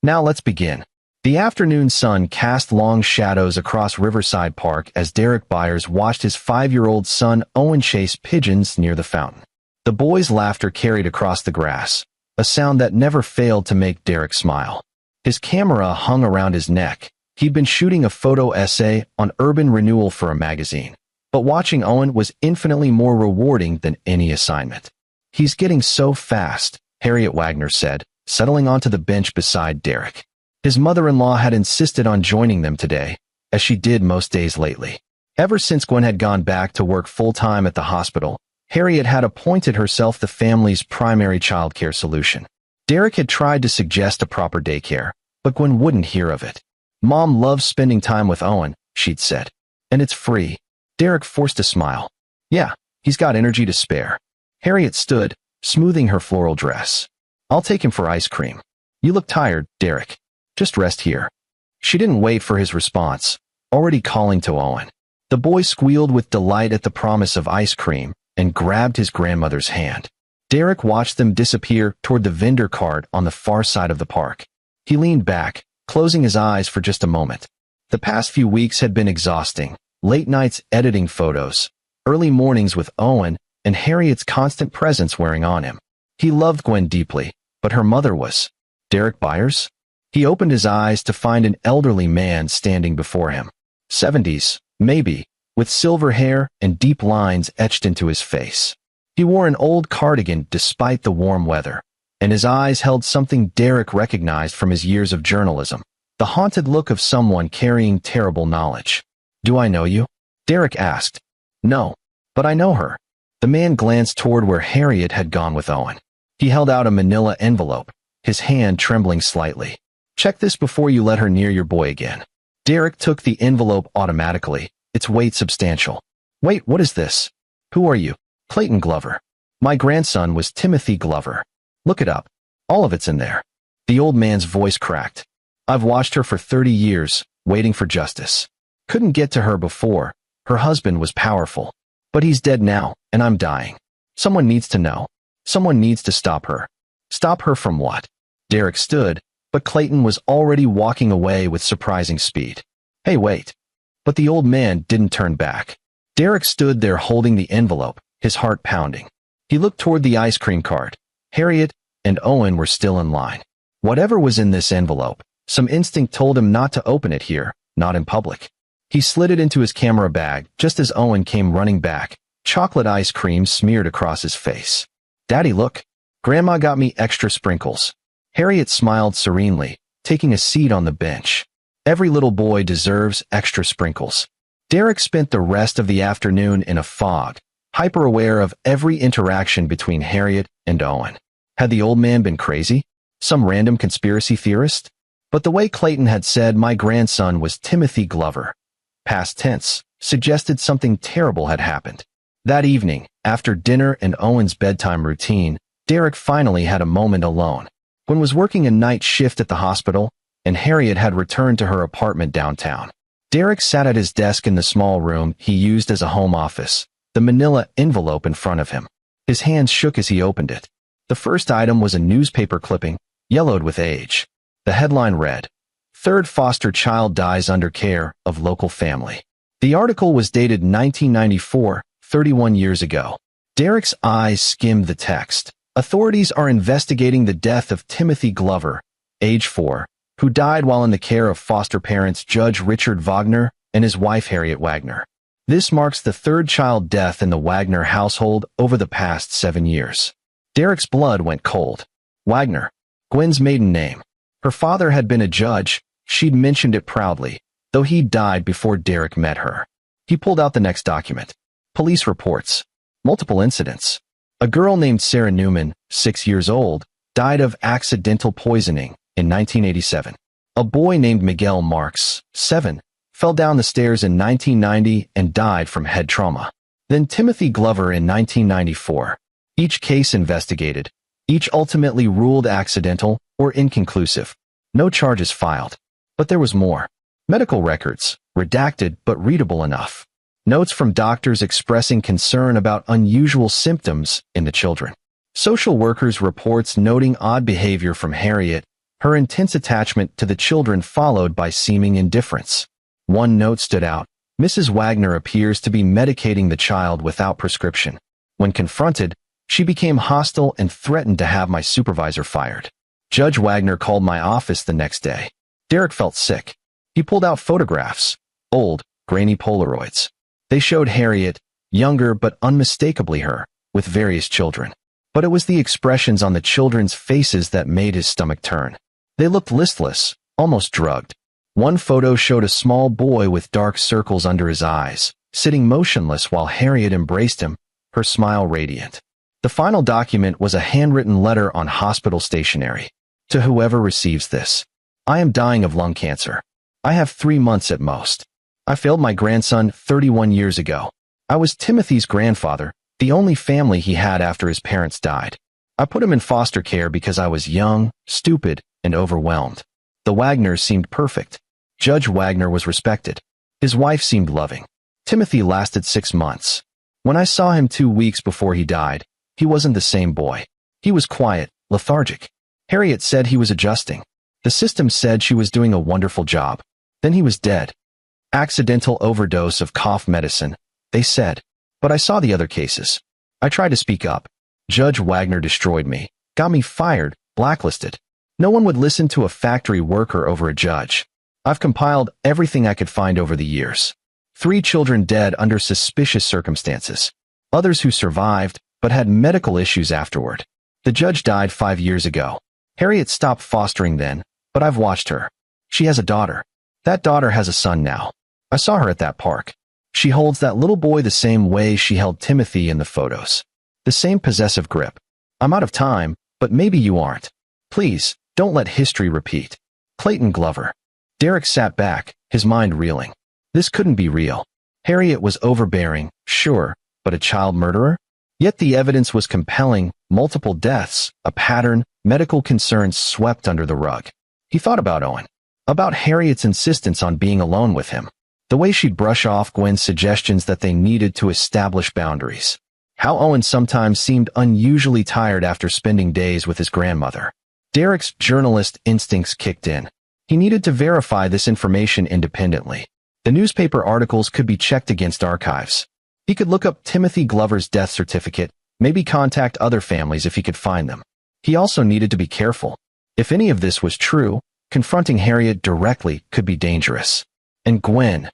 Now let's begin. The afternoon sun cast long shadows across Riverside Park as Derek Byers watched his 5-year-old son Owen chase pigeons near the fountain. The boy's laughter carried across the grass, a sound that never failed to make Derek smile. His camera hung around his neck. He'd been shooting a photo essay on urban renewal for a magazine. But watching Owen was infinitely more rewarding than any assignment. "He's getting so fast," Harriet Wagner said, settling onto the bench beside Derek. His mother-in-law had insisted on joining them today, as she did most days lately. Ever since Gwen had gone back to work full-time at the hospital, Harriet had appointed herself the family's primary childcare solution. Derek had tried to suggest a proper daycare, but Gwen wouldn't hear of it. "Mom loves spending time with Owen," she'd said. "And it's free." Derek forced a smile. "Yeah, he's got energy to spare." Harriet stood, smoothing her floral dress. "I'll take him for ice cream." "You look tired, Derek. Just rest here." She didn't wait for his response, already calling to Owen. The boy squealed with delight at the promise of ice cream and grabbed his grandmother's hand. Derek watched them disappear toward the vendor cart on the far side of the park. He leaned back, closing his eyes for just a moment. The past few weeks had been exhausting. Late nights editing photos, early mornings with Owen, and Harriet's constant presence wearing on him. He loved Gwen deeply, but her mother was Derek Byers? He opened his eyes to find an elderly man standing before him. 70s, maybe, with silver hair and deep lines etched into his face. He wore an old cardigan despite the warm weather, and his eyes held something Derek recognized from his years of journalism, the haunted look of someone carrying terrible knowledge. "Do I know you?" Derek asked. "No, but I know her." The man glanced toward where Harriet had gone with Owen. He held out a manila envelope, his hand trembling slightly. "Check this before you let her near your boy again." Derek took the envelope automatically, its weight substantial. "Wait, what is this?" "Who are you?" "Clayton Glover. My grandson was Timothy Glover. Look it up. All of it's in there." The old man's voice cracked. "I've watched her for 30 years, waiting for justice. Couldn't get to her before. Her husband was powerful. But he's dead now, and I'm dying. Someone needs to know. Someone needs to stop her." "Stop her from what?" Derek stood, but Clayton was already walking away with surprising speed. "Hey, wait." But the old man didn't turn back. Derek stood there holding the envelope, his heart pounding. He looked toward the ice cream cart. Harriet and Owen were still in line. Whatever was in this envelope, some instinct told him not to open it here, not in public. He slid it into his camera bag just as Owen came running back, chocolate ice cream smeared across his face. "Daddy, look. Grandma got me extra sprinkles." Harriet smiled serenely, taking a seat on the bench. Every little boy deserves extra sprinkles. Derek spent the rest of the afternoon in a fog, hyper-aware of every interaction between Harriet and Owen. Had the old man been crazy? Some random conspiracy theorist? But the way Clayton had said my grandson was Timothy Glover, past tense, suggested something terrible had happened. That evening, after dinner and Owen's bedtime routine, Derek finally had a moment alone. Gwen was working a night shift at the hospital, and Harriet had returned to her apartment downtown. Derek sat at his desk in the small room he used as a home office, the manila envelope in front of him. His hands shook as he opened it. The first item was a newspaper clipping, yellowed with age. The headline read, "Third foster child dies under care of local family." The article was dated 1994, 31 years ago. Derek's eyes skimmed the text. Authorities are investigating the death of Timothy Glover, age 4, who died while in the care of foster parents Judge Richard Wagner and his wife Harriet Wagner. This marks the third child death in the Wagner household over the past 7 years. Derek's blood went cold. Wagner, Gwen's maiden name. Her father had been a judge. She'd mentioned it proudly, though he died before Derek met her. He pulled out the next document. Police reports. Multiple incidents. A girl named Sarah Newman, 6 years old, died of accidental poisoning in 1987. A boy named Miguel Marks, 7, fell down the stairs in 1990 and died from head trauma. Then Timothy Glover in 1994. Each case investigated, each ultimately ruled accidental or inconclusive. No charges filed. But there was more. Medical records, redacted but readable enough. Notes from doctors expressing concern about unusual symptoms in the children. Social workers' reports noting odd behavior from Harriet Her intense attachment to the children followed by seeming indifference. One note stood out. Mrs. Wagner appears to be medicating the child without prescription. When confronted, she became hostile and threatened to have my supervisor fired. Judge Wagner called my office the next day. Derek felt sick. He pulled out photographs, old, grainy Polaroids. They showed Harriet, younger but unmistakably her, with various children. But it was the expressions on the children's faces that made his stomach turn. They looked listless, almost drugged. One photo showed a small boy with dark circles under his eyes, sitting motionless while Harriet embraced him, her smile radiant. The final document was a handwritten letter on hospital stationery. To whoever receives this, I am dying of lung cancer. I have 3 months at most. I failed my grandson 31 years ago. I was Timothy's grandfather, the only family he had after his parents died. I put him in foster care because I was young, stupid, and overwhelmed. The Wagners seemed perfect. Judge Wagner was respected. His wife seemed loving. Timothy lasted 6 months. When I saw him 2 weeks before he died, he wasn't the same boy. He was quiet, lethargic. Harriet said he was adjusting. The system said she was doing a wonderful job. Then he was dead. Accidental overdose of cough medicine, they said. But I saw the other cases. I tried to speak up. Judge Wagner destroyed me, got me fired, blacklisted. No one would listen to a factory worker over a judge. I've compiled everything I could find over the years. 3 children dead under suspicious circumstances. Others who survived, but had medical issues afterward. The judge died 5 years ago. Harriet stopped fostering then, but I've watched her. She has a daughter. That daughter has a son now. I saw her at that park. She holds that little boy the same way she held Timothy in the photos. The same possessive grip. I'm out of time, but maybe you aren't. Please, don't let history repeat. Clayton Glover. Derek sat back, his mind reeling. This couldn't be real. Harriet was overbearing, sure, but a child murderer? Yet the evidence was compelling, multiple deaths, a pattern, medical concerns swept under the rug. He thought about Owen. About Harriet's insistence on being alone with him. The way she'd brush off Gwen's suggestions that they needed to establish boundaries. How Owen sometimes seemed unusually tired after spending days with his grandmother. Derek's journalist instincts kicked in. He needed to verify this information independently. The newspaper articles could be checked against archives. He could look up Timothy Glover's death certificate, maybe contact other families if he could find them. He also needed to be careful. If any of this was true, confronting Harriet directly could be dangerous. And Gwen.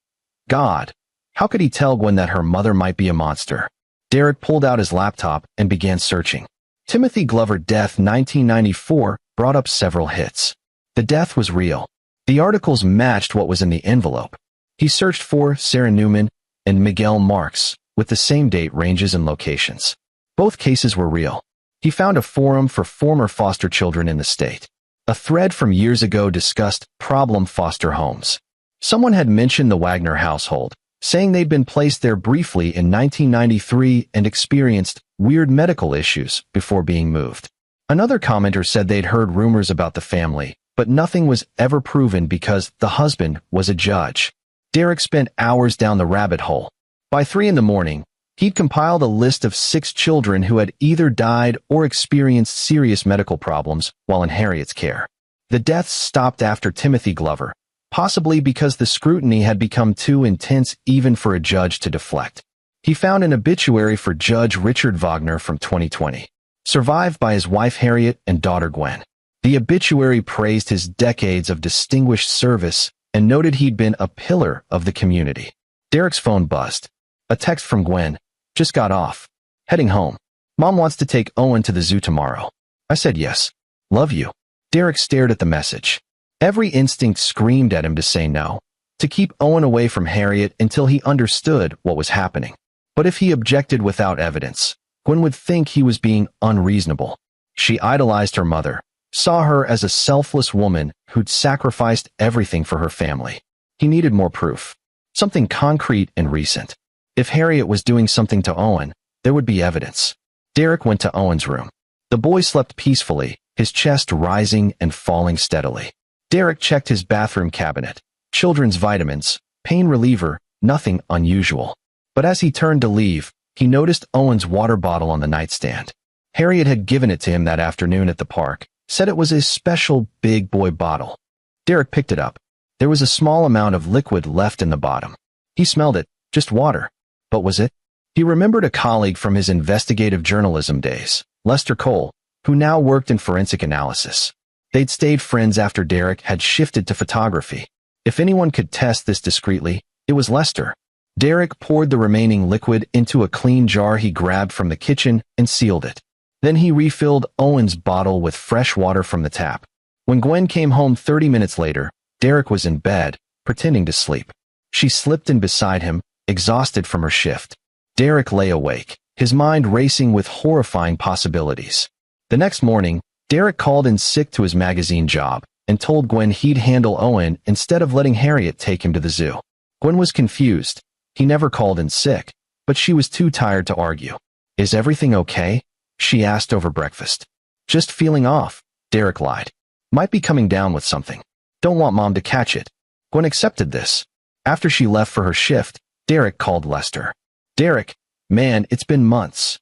God. How could he tell Gwen that her mother might be a monster? Derek pulled out his laptop and began searching. Timothy Glover death 1994 brought up several hits. The death was real. The articles matched what was in the envelope. He searched for Sarah Newman and Miguel Marks, with the same date ranges and locations. Both cases were real. He found a forum for former foster children in the state. A thread from years ago discussed problem foster homes. Someone had mentioned the Wagner household, saying they'd been placed there briefly in 1993 and experienced weird medical issues before being moved. Another commenter said they'd heard rumors about the family, but nothing was ever proven because the husband was a judge. Derek spent hours down the rabbit hole. By 3 in the morning, he'd compiled a list of 6 children who had either died or experienced serious medical problems while in Harriet's care. The deaths stopped after Timothy Glover, possibly because the scrutiny had become too intense even for a judge to deflect. He found an obituary for Judge Richard Wagner from 2020, survived by his wife Harriet and daughter Gwen. The obituary praised his decades of distinguished service and noted he'd been a pillar of the community. Derek's phone buzzed. A text from Gwen. Just got off. Heading home. Mom wants to take Owen to the zoo tomorrow. I said yes. Love you. Derek stared at the message. Every instinct screamed at him to say no, to keep Owen away from Harriet until he understood what was happening. But if he objected without evidence, Gwen would think he was being unreasonable. She idolized her mother, saw her as a selfless woman who'd sacrificed everything for her family. He needed more proof. Something concrete and recent. If Harriet was doing something to Owen, there would be evidence. Derek went to Owen's room. The boy slept peacefully, his chest rising and falling steadily. Derek checked his bathroom cabinet. Children's vitamins, pain reliever, nothing unusual. But as he turned to leave, he noticed Owen's water bottle on the nightstand. Harriet had given it to him that afternoon at the park, Said it was a special big boy bottle. Derek picked it up. There was a small amount of liquid left in the bottom. He smelled it, just water. But was it? He remembered a colleague from his investigative journalism days, Lester Cole, who now worked in forensic analysis. They'd stayed friends after Derek had shifted to photography. If anyone could test this discreetly, it was Lester. Derek poured the remaining liquid into a clean jar he grabbed from the kitchen and sealed it. Then he refilled Owen's bottle with fresh water from the tap. When Gwen came home 30 minutes later, Derek was in bed, pretending to sleep. She slipped in beside him, exhausted from her shift. Derek lay awake, his mind racing with horrifying possibilities. The next morning, Derek called in sick to his magazine job and told Gwen he'd handle Owen instead of letting Harriet take him to the zoo. Gwen was confused. He never called in sick, but she was too tired to argue. "Is everything okay?" she asked over breakfast. "Just feeling off," Derek lied. "Might be coming down with something. Don't want Mom to catch it." Gwen accepted this. After she left for her shift, Derek called Lester. "Derek, man, it's been months."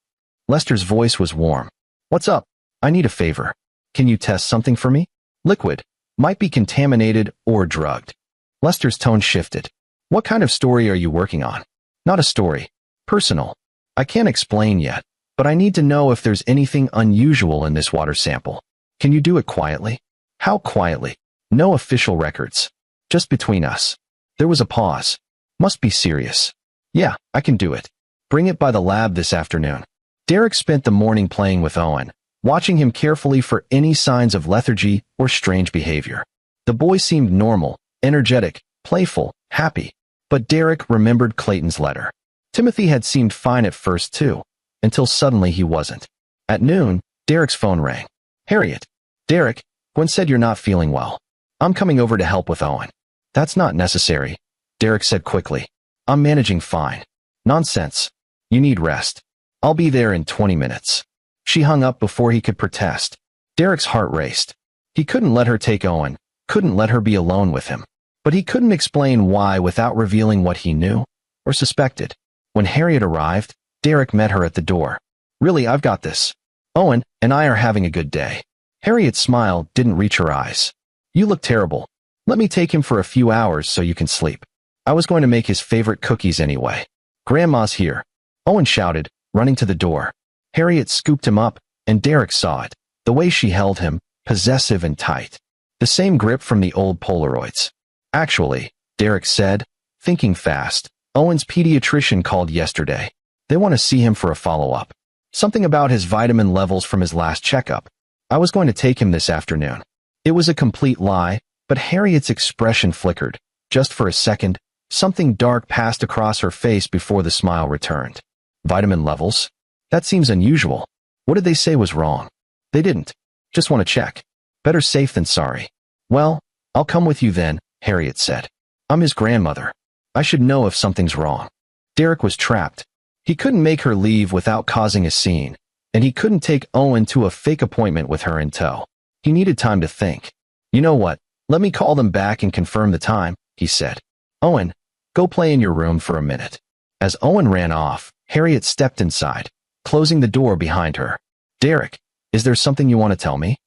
Lester's voice was warm. "What's up? I need a favor. Can you test something for me? Liquid. Might be contaminated or drugged." Lester's tone shifted. "What kind of story are you working on?" "Not a story. Personal. I can't explain yet, but I need to know if there's anything unusual in this water sample. Can you do it quietly?" "How quietly?" "No official records. Just between us." There was a pause. "Must be serious." "Yeah, I can do it. Bring it by the lab this afternoon." Derek spent the morning playing with Owen, watching him carefully for any signs of lethargy or strange behavior. The boy seemed normal, energetic, playful, happy. But Derek remembered Clayton's letter. Timothy had seemed fine at first too, until suddenly he wasn't. At noon, Derek's phone rang. "Harriet." "Derek, Gwen said you're not feeling well. I'm coming over to help with Owen." "That's not necessary," Derek said quickly. "I'm managing fine." "Nonsense. You need rest. I'll be there in 20 minutes. She hung up before he could protest. Derek's heart raced. He couldn't let her take Owen, couldn't let her be alone with him. But he couldn't explain why without revealing what he knew or suspected. When Harriet arrived, Derek met her at the door. "Really, I've got this. Owen and I are having a good day." Harriet's smile didn't reach her eyes. "You look terrible. Let me take him for a few hours so you can sleep. I was going to make his favorite cookies anyway." "Grandma's here," Owen shouted, running to the door. Harriet scooped him up, and Derek saw it, the way she held him, possessive and tight. The same grip from the old Polaroids. "Actually," Derek said, thinking fast, "Owen's pediatrician called yesterday. They want to see him for a follow-up. Something about his vitamin levels from his last checkup. I was going to take him this afternoon." It was a complete lie, but Harriet's expression flickered. Just for a second, something dark passed across her face before the smile returned. "Vitamin levels? That seems unusual. What did they say was wrong?" "They didn't. Just want to check. Better safe than sorry." "Well, I'll come with you then," Harriet said. "I'm his grandmother. I should know if something's wrong." Derek was trapped. He couldn't make her leave without causing a scene, and he couldn't take Owen to a fake appointment with her in tow. He needed time to think. "You know what? Let me call them back and confirm the time," he said. "Owen, go play in your room for a minute." As Owen ran off, Harriet stepped inside, closing the door behind her. "Derek, is there something you want to tell me?"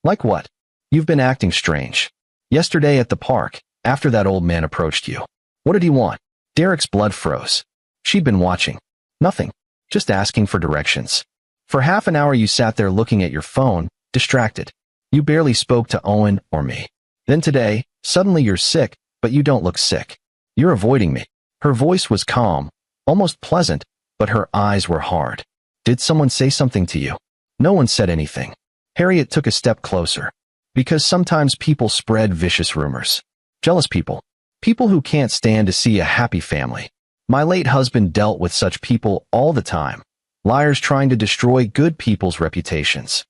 "Like what?" "You've been acting strange. Yesterday at the park, after that old man approached you." "What did he want?" Derek's blood froze. She'd been watching. "Nothing. Just asking for directions. For half an hour you sat there looking at your phone, distracted. You barely spoke to Owen or me. Then today, suddenly you're sick, but you don't look sick. You're avoiding me." Her voice was calm, almost pleasant, but her eyes were hard. "Did someone say something to you?" "No one said anything." Harriet took a step closer. "Because sometimes people spread vicious rumors. Jealous people. People who can't stand to see a happy family. My late husband dealt with such people all the time. Liars trying to destroy good people's reputations."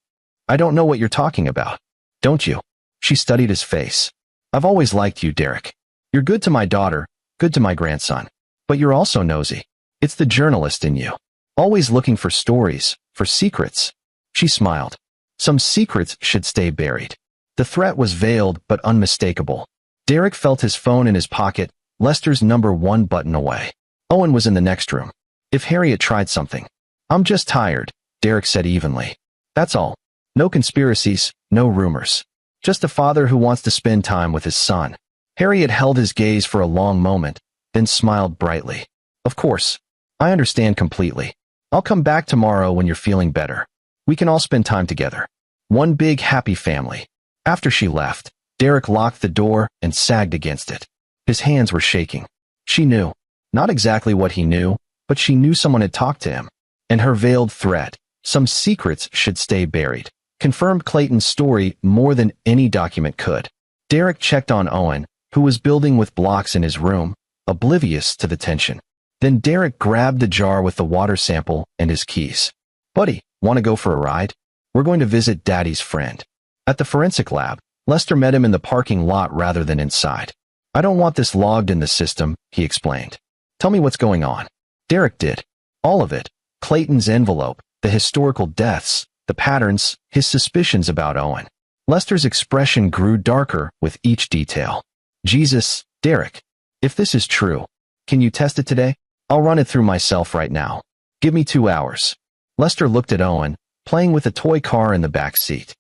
"I don't know what you're talking about." "Don't you?" She studied his face. "I've always liked you, Derek. You're good to my daughter, good to my grandson. But you're also nosy. It's the journalist in you. Always looking for stories, for secrets." She smiled. Some secrets should stay buried. The threat was veiled but unmistakable. Derek felt his phone in his pocket, Lester's number 1 button away. Owen was in the next room. If Harriet tried something. "I'm just tired," Derek said evenly. "That's all. No conspiracies, No rumors. Just a father who wants to spend time with his son. Harriet held his gaze for a long moment, then smiled brightly. Of course. I understand completely. I'll come back tomorrow when you're feeling better. We can all spend time together. One big happy family. After she left, Derek locked the door and sagged against it. His hands were shaking. She knew. Not exactly what he knew, but she knew someone had talked to him. And her veiled threat, some secrets should stay buried, confirmed Clayton's story more than any document could. Derek checked on Owen, who was building with blocks in his room, oblivious to the tension. Then Derek grabbed the jar with the water sample and his keys. Buddy, want to go for a ride? We're going to visit Daddy's friend. At the forensic lab, Lester met him in the parking lot rather than inside. I don't want this logged in the system, he explained. Tell me what's going on. Derek did. All of it. Clayton's envelope, the historical deaths, the patterns, his suspicions about Owen. Lester's expression grew darker with each detail. Jesus, Derek. If this is true, can you test it today? I'll run it through myself right now. Give me 2 hours. Lester looked at Owen, playing with a toy car in the back seat.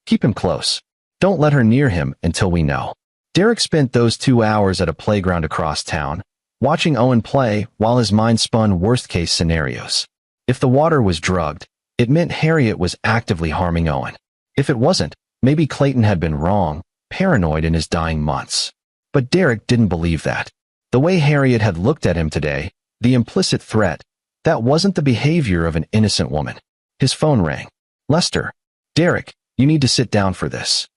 Keep him close. Don't let her near him until we know. Derek spent those 2 hours at a playground across town, watching Owen play while his mind spun worst-case scenarios. If the water was drugged, it meant Harriet was actively harming Owen. If it wasn't, maybe Clayton had been wrong, paranoid in his dying months. But Derek didn't believe that. The way Harriet had looked at him today, the implicit threat, that wasn't the behavior of an innocent woman. His phone rang. Lester. Derek, you need to sit down for this.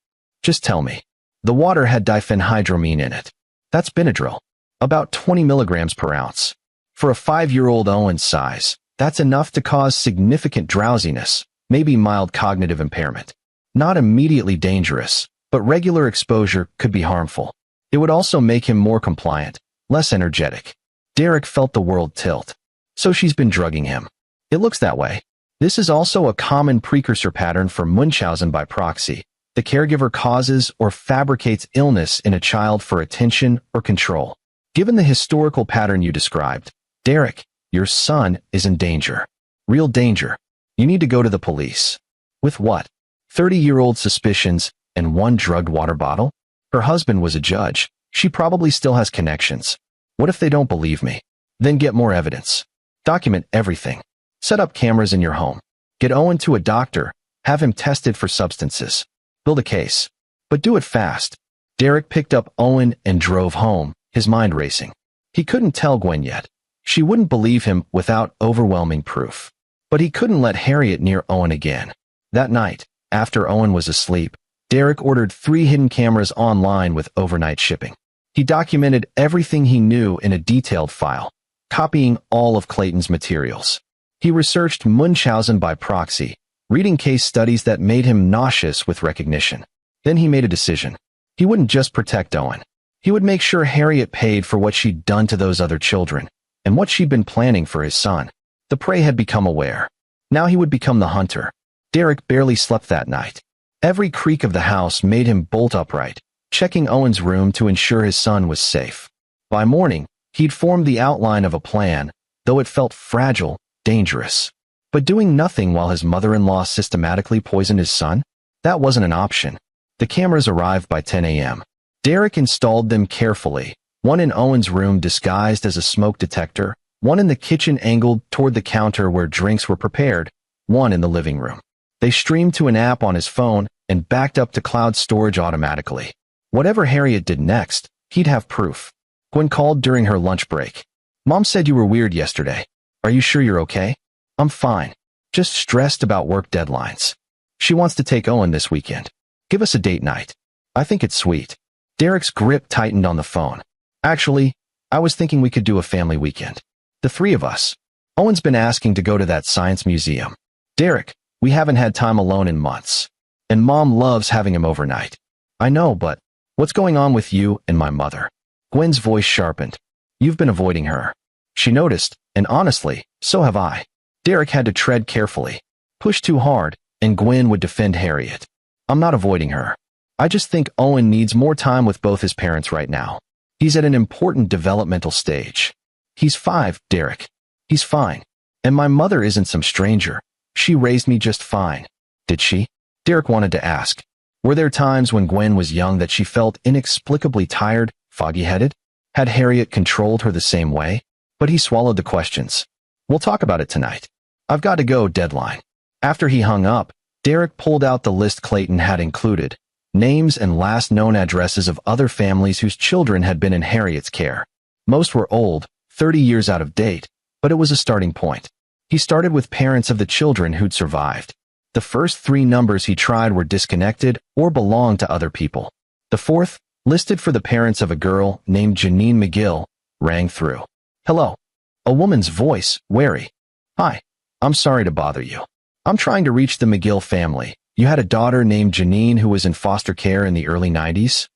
Just tell me. The water had diphenhydramine in it. That's Benadryl. About 20 milligrams per ounce. For a 5-year-old Owen's size, that's enough to cause significant drowsiness, maybe mild cognitive impairment. Not immediately dangerous, but regular exposure could be harmful. It would also make him more compliant, less energetic. Derek felt the world tilt. So she's been drugging him. It looks that way. This is also a common precursor pattern for Munchausen by proxy. The caregiver causes or fabricates illness in a child for attention or control. Given the historical pattern you described, Derek, your son is in danger. Real danger. You need to go to the police. With what? 30-year-old suspicions and 1 drugged water bottle? Her husband was a judge. She probably still has connections. What if they don't believe me? Then get more evidence. Document everything. Set up cameras in your home. Get Owen to a doctor. Have him tested for substances. Build a case. But do it fast. Derek picked up Owen and drove home, his mind racing. He couldn't tell Gwen yet. She wouldn't believe him without overwhelming proof. But he couldn't let Harriet near Owen again. That night, after Owen was asleep, Derek ordered 3 hidden cameras online with overnight shipping. He documented everything he knew in a detailed file, copying all of Clayton's materials. He researched Munchausen by proxy, reading case studies that made him nauseous with recognition. Then he made a decision. He wouldn't just protect Owen. He would make sure Harriet paid for what she'd done to those other children, and what she'd been planning for his son. The prey had become aware. Now he would become the hunter. Derek barely slept that night. Every creak of the house made him bolt upright, checking Owen's room to ensure his son was safe. By morning, he'd formed the outline of a plan, though it felt fragile, dangerous. But doing nothing while his mother-in-law systematically poisoned his son? That wasn't an option. The cameras arrived by 10 a.m. Derek installed them carefully, one in Owen's room disguised as a smoke detector, one in the kitchen angled toward the counter where drinks were prepared, one in the living room. They streamed to an app on his phone and backed up to cloud storage automatically. Whatever Harriet did next, he'd have proof. Gwen called during her lunch break. Mom said you were weird yesterday. Are you sure you're okay? I'm fine. Just stressed about work deadlines. She wants to take Owen this weekend. Give us a date night. I think it's sweet. Derek's grip tightened on the phone. Actually, I was thinking we could do a family weekend. The 3 of us. Owen's been asking to go to that science museum. Derek, we haven't had time alone in months. And Mom loves having him overnight. I know, but what's going on with you and my mother? Gwen's voice sharpened. You've been avoiding her. She noticed, and honestly, so have I. Derek had to tread carefully. Push too hard, and Gwen would defend Harriet. I'm not avoiding her. I just think Owen needs more time with both his parents right now. He's at an important developmental stage. He's 5, Derek. He's fine. And my mother isn't some stranger. She raised me just fine. Did she? Derek wanted to ask, Were there times when Gwen was young that she felt inexplicably tired, foggy-headed? Had Harriet controlled her the same way? But he swallowed the questions. We'll talk about it tonight. I've got to go, deadline. After he hung up, Derek pulled out the list Clayton had included, names and last known addresses of other families whose children had been in Harriet's care. Most were old, 30 years out of date, but it was a starting point. He started with parents of the children who'd survived. The first 3 numbers he tried were disconnected or belonged to other people. The fourth, listed for the parents of a girl named Janine McGill, rang through. Hello. A woman's voice, wary. Hi. I'm sorry to bother you. I'm trying to reach the McGill family. You had a daughter named Janine who was in foster care in the early 90s?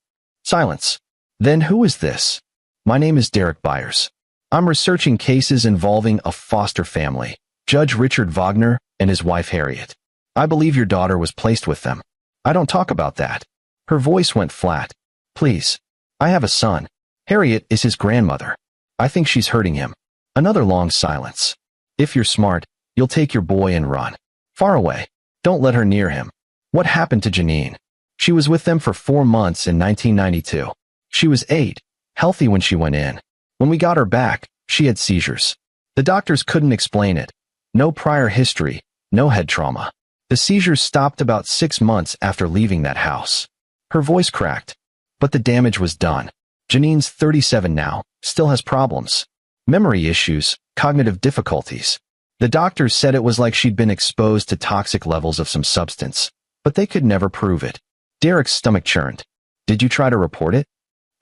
Silence. Then who is this? My name is Derek Byers. I'm researching cases involving a foster family, Judge Richard Wagner and his wife Harriet. I believe your daughter was placed with them. I don't talk about that. Her voice went flat. Please. I have a son. Harriet is his grandmother. I think she's hurting him. Another long silence. If you're smart, you'll take your boy and run. Far away. Don't let her near him. What happened to Janine? She was with them for 4 months in 1992. She was 8, healthy when she went in. When we got her back, she had seizures. The doctors couldn't explain it. No prior history, no head trauma. The seizures stopped about 6 months after leaving that house. Her voice cracked. But the damage was done. Janine's 37 now, still has problems. Memory issues, cognitive difficulties. The doctors said it was like she'd been exposed to toxic levels of some substance, but they could never prove it. Derek's stomach churned. Did you try to report it?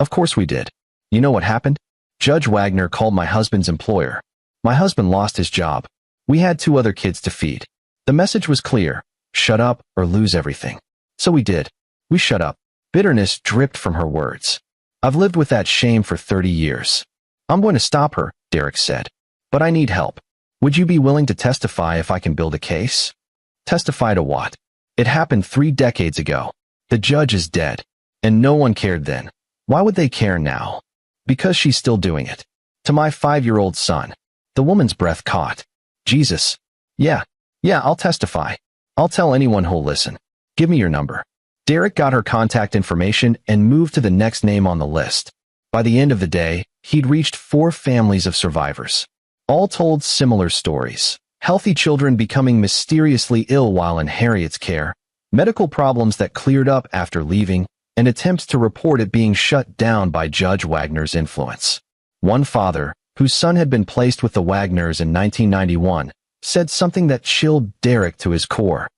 Of course we did. You know what happened? Judge Wagner called my husband's employer. My husband lost his job. We had 2 other kids to feed. The message was clear. Shut up or lose everything. So we did. We shut up. Bitterness dripped from her words. I've lived with that shame for 30 years. I'm going to stop her, Derek said. But I need help. Would you be willing to testify if I can build a case? Testify to what? It happened 3 decades ago. The judge is dead. And no one cared then. Why would they care now? Because she's still doing it. To my 5-year-old son. The woman's breath caught. Jesus. Yeah, I'll testify. I'll tell anyone who'll listen. Give me your number. Derek got her contact information and moved to the next name on the list. By the end of the day, he'd reached 4 families of survivors. All told similar stories. Healthy children becoming mysteriously ill while in Harriet's care, medical problems that cleared up after leaving, and attempts to report it being shut down by Judge Wagner's influence. One father, whose son had been placed with the Wagners in 1991, said something that chilled Derek to his core.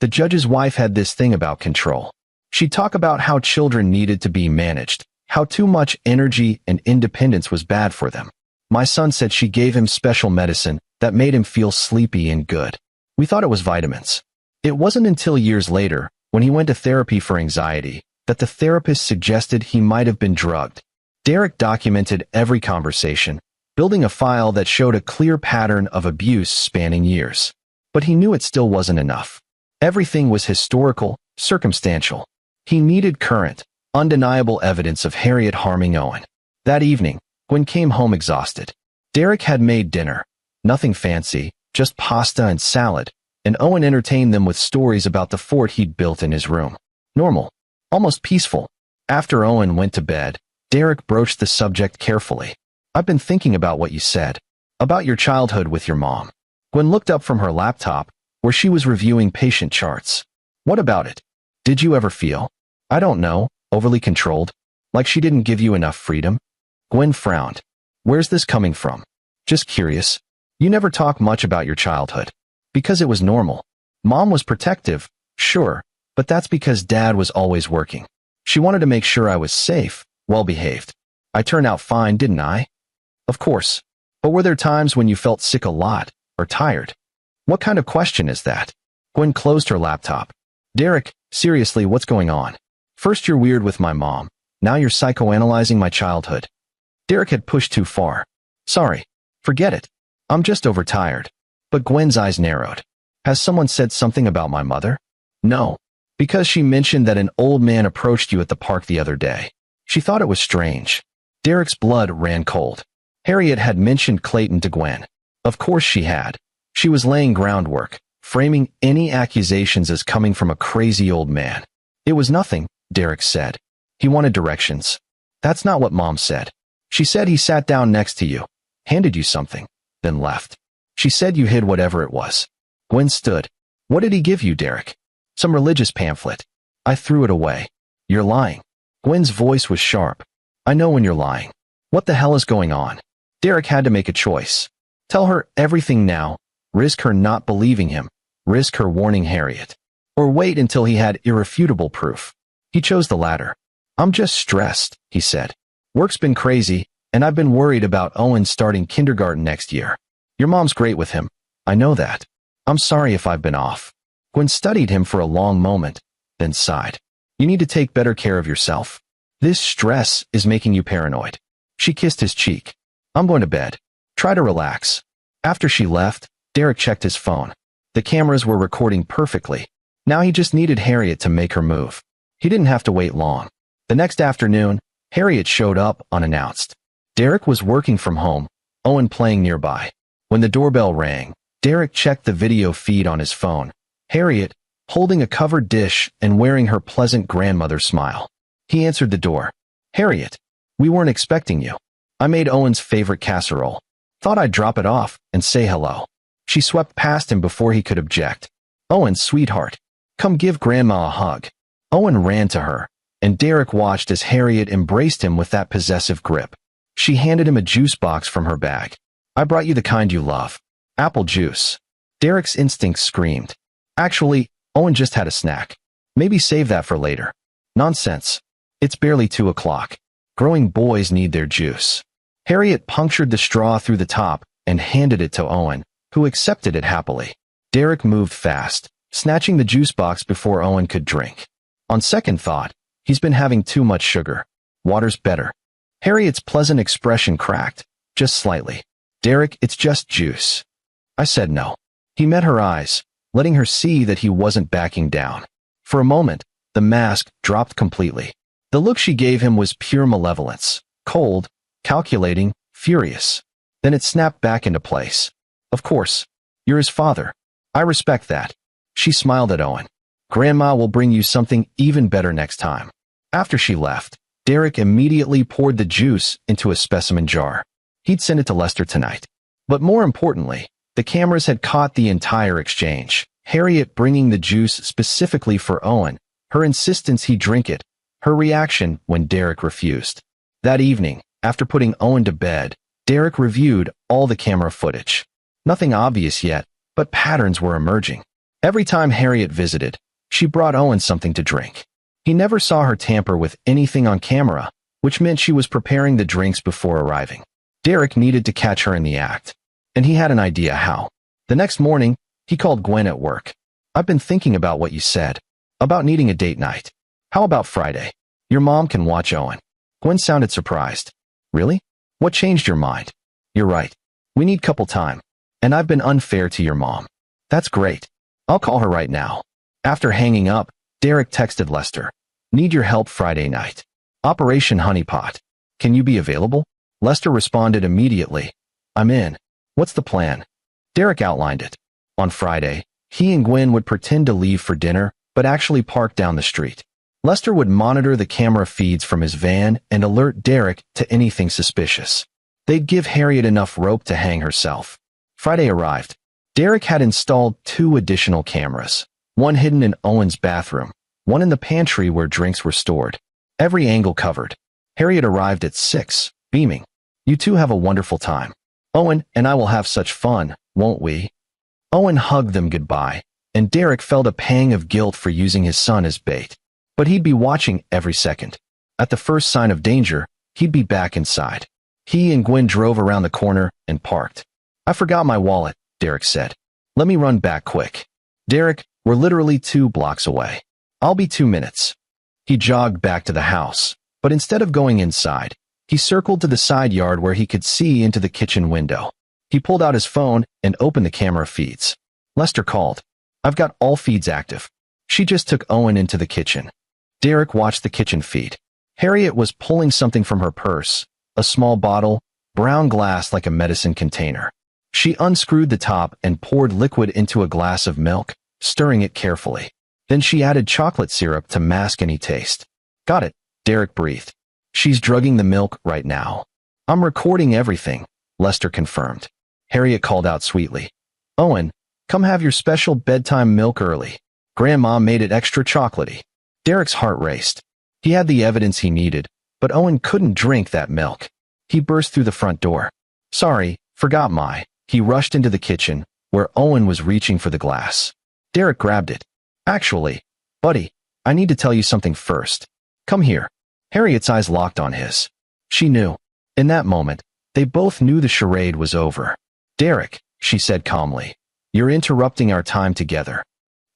The judge's wife had this thing about control. She'd talk about how children needed to be managed, how too much energy and independence was bad for them. My son said she gave him special medicine that made him feel sleepy and good. We thought it was vitamins. It wasn't until years later, when he went to therapy for anxiety, that the therapist suggested he might have been drugged. Derek documented every conversation, building a file that showed a clear pattern of abuse spanning years. But he knew it still wasn't enough. Everything was historical, circumstantial. He needed current, undeniable evidence of Harriet harming Owen. That evening, Gwen came home exhausted. Derek had made dinner. Nothing fancy, just pasta and salad, and Owen entertained them with stories about the fort he'd built in his room. Normal. Almost peaceful. After Owen went to bed, Derek broached the subject carefully. I've been thinking about what you said. About your childhood with your mom. Gwen looked up from her laptop, where she was reviewing patient charts. What about it? Did you ever feel, I don't know, overly controlled? Like she didn't give you enough freedom? Gwen frowned. Where's this coming from? Just curious. You never talk much about your childhood. Because it was normal. Mom was protective, sure, but that's because Dad was always working. She wanted to make sure I was safe, well-behaved. I turned out fine, didn't I? Of course. But were there times when you felt sick a lot, or tired? What kind of question is that? Gwen closed her laptop. Derek, seriously, what's going on? First you're weird with my mom, now you're psychoanalyzing my childhood. Derek had pushed too far. Sorry. Forget it. I'm just overtired. But Gwen's eyes narrowed. Has someone said something about my mother? No. Because she mentioned that an old man approached you at the park the other day. She thought it was strange. Derek's blood ran cold. Harriet had mentioned Clayton to Gwen. Of course she had. She was laying groundwork, framing any accusations as coming from a crazy old man. It was nothing, Derek said. He wanted directions. That's not what Mom said. She said he sat down next to you, handed you something, then left. She said you hid whatever it was. Gwen stood. What did he give you, Derek? Some religious pamphlet. I threw it away. You're lying. Gwen's voice was sharp. I know when you're lying. What the hell is going on? Derek had to make a choice. Tell her everything now, risk her not believing him, risk her warning Harriet. Or wait until he had irrefutable proof. He chose the latter. I'm just stressed, he said. Work's been crazy, and I've been worried about Owen starting kindergarten next year. Your mom's great with him. I know that. I'm sorry if I've been off. Gwen studied him for a long moment, then sighed. You need to take better care of yourself. This stress is making you paranoid. She kissed his cheek. I'm going to bed. Try to relax. After she left, Derek checked his phone. The cameras were recording perfectly. Now he just needed Harriet to make her move. He didn't have to wait long. The next afternoon, Harriet showed up unannounced. Derek was working from home, Owen playing nearby. When the doorbell rang, Derek checked the video feed on his phone. Harriet, holding a covered dish and wearing her pleasant grandmother smile. He answered the door. Harriet, we weren't expecting you. I made Owen's favorite casserole. Thought I'd drop it off and say hello. She swept past him before he could object. Owen, sweetheart, come give Grandma a hug. Owen ran to her, and Derek watched as Harriet embraced him with that possessive grip. She handed him a juice box from her bag. I brought you the kind you love. Apple juice. Derek's instincts screamed. Actually, Owen just had a snack. Maybe save that for later. Nonsense. It's barely 2 o'clock. Growing boys need their juice. Harriet punctured the straw through the top and handed it to Owen, who accepted it happily. Derek moved fast, snatching the juice box before Owen could drink. On second thought, he's been having too much sugar. Water's better. Harriet's pleasant expression cracked, just slightly. Derek, it's just juice. I said no. He met her eyes, letting her see that he wasn't backing down. For a moment, the mask dropped completely. The look she gave him was pure malevolence, cold, calculating, furious. Then it snapped back into place. Of course. You're his father. I respect that. She smiled at Owen. Grandma will bring you something even better next time. After she left, Derek immediately poured the juice into a specimen jar. He'd send it to Lester tonight. But more importantly, the cameras had caught the entire exchange. Harriet bringing the juice specifically for Owen, her insistence he drink it, her reaction when Derek refused. That evening, after putting Owen to bed, Derek reviewed all the camera footage. Nothing obvious yet, but patterns were emerging. Every time Harriet visited, she brought Owen something to drink. He never saw her tamper with anything on camera, which meant she was preparing the drinks before arriving. Derek needed to catch her in the act, and he had an idea how. The next morning, he called Gwen at work. I've been thinking about what you said, about needing a date night. How about Friday? Your mom can watch Owen. Gwen sounded surprised. Really? What changed your mind? You're right. We need couple time. And I've been unfair to your mom. That's great. I'll call her right now. After hanging up, Derek texted Lester. Need your help Friday night. Operation Honeypot. Can you be available? Lester responded immediately. I'm in. What's the plan? Derek outlined it. On Friday, he and Gwen would pretend to leave for dinner, but actually park down the street. Lester would monitor the camera feeds from his van and alert Derek to anything suspicious. They'd give Harriet enough rope to hang herself. Friday arrived. Derek had installed 2 additional cameras, one hidden in Owen's bathroom, one in the pantry where drinks were stored. Every angle covered. Harriet arrived at 6, beaming. You two have a wonderful time. Owen and I will have such fun, won't we? Owen hugged them goodbye, and Derek felt a pang of guilt for using his son as bait. But he'd be watching every second. At the first sign of danger, he'd be back inside. He and Gwen drove around the corner and parked. I forgot my wallet, Derek said. Let me run back quick. Derek, we're literally 2 blocks away. I'll be 2 minutes. He jogged back to the house, but instead of going inside, he circled to the side yard where he could see into the kitchen window. He pulled out his phone and opened the camera feeds. Lester called. I've got all feeds active. She just took Owen into the kitchen. Derek watched the kitchen feed. Harriet was pulling something from her purse, a small bottle, brown glass like a medicine container. She unscrewed the top and poured liquid into a glass of milk, stirring it carefully. Then she added chocolate syrup to mask any taste. Got it, Derek breathed. She's drugging the milk right now. I'm recording everything, Lester confirmed. Harriet called out sweetly. Owen, come have your special bedtime milk early. Grandma made it extra chocolatey. Derek's heart raced. He had the evidence he needed, but Owen couldn't drink that milk. He burst through the front door. Sorry, forgot my. He rushed into the kitchen, where Owen was reaching for the glass. Derek grabbed it. Actually, buddy, I need to tell you something first. Come here. Harriet's eyes locked on his. She knew. In that moment, they both knew the charade was over. Derek, she said calmly, you're interrupting our time together.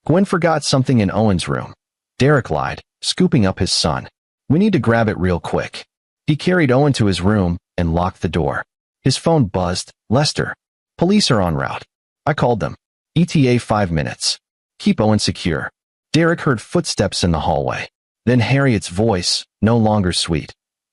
Gwen forgot something in Owen's room. Derek lied, scooping up his son. We need to grab it real quick. He carried Owen to his room and locked the door. His phone buzzed. Lester. Police are en route. I called them. ETA 5 minutes. Keep Owen secure. Derek heard footsteps in the hallway. Then Harriet's voice, no longer sweet.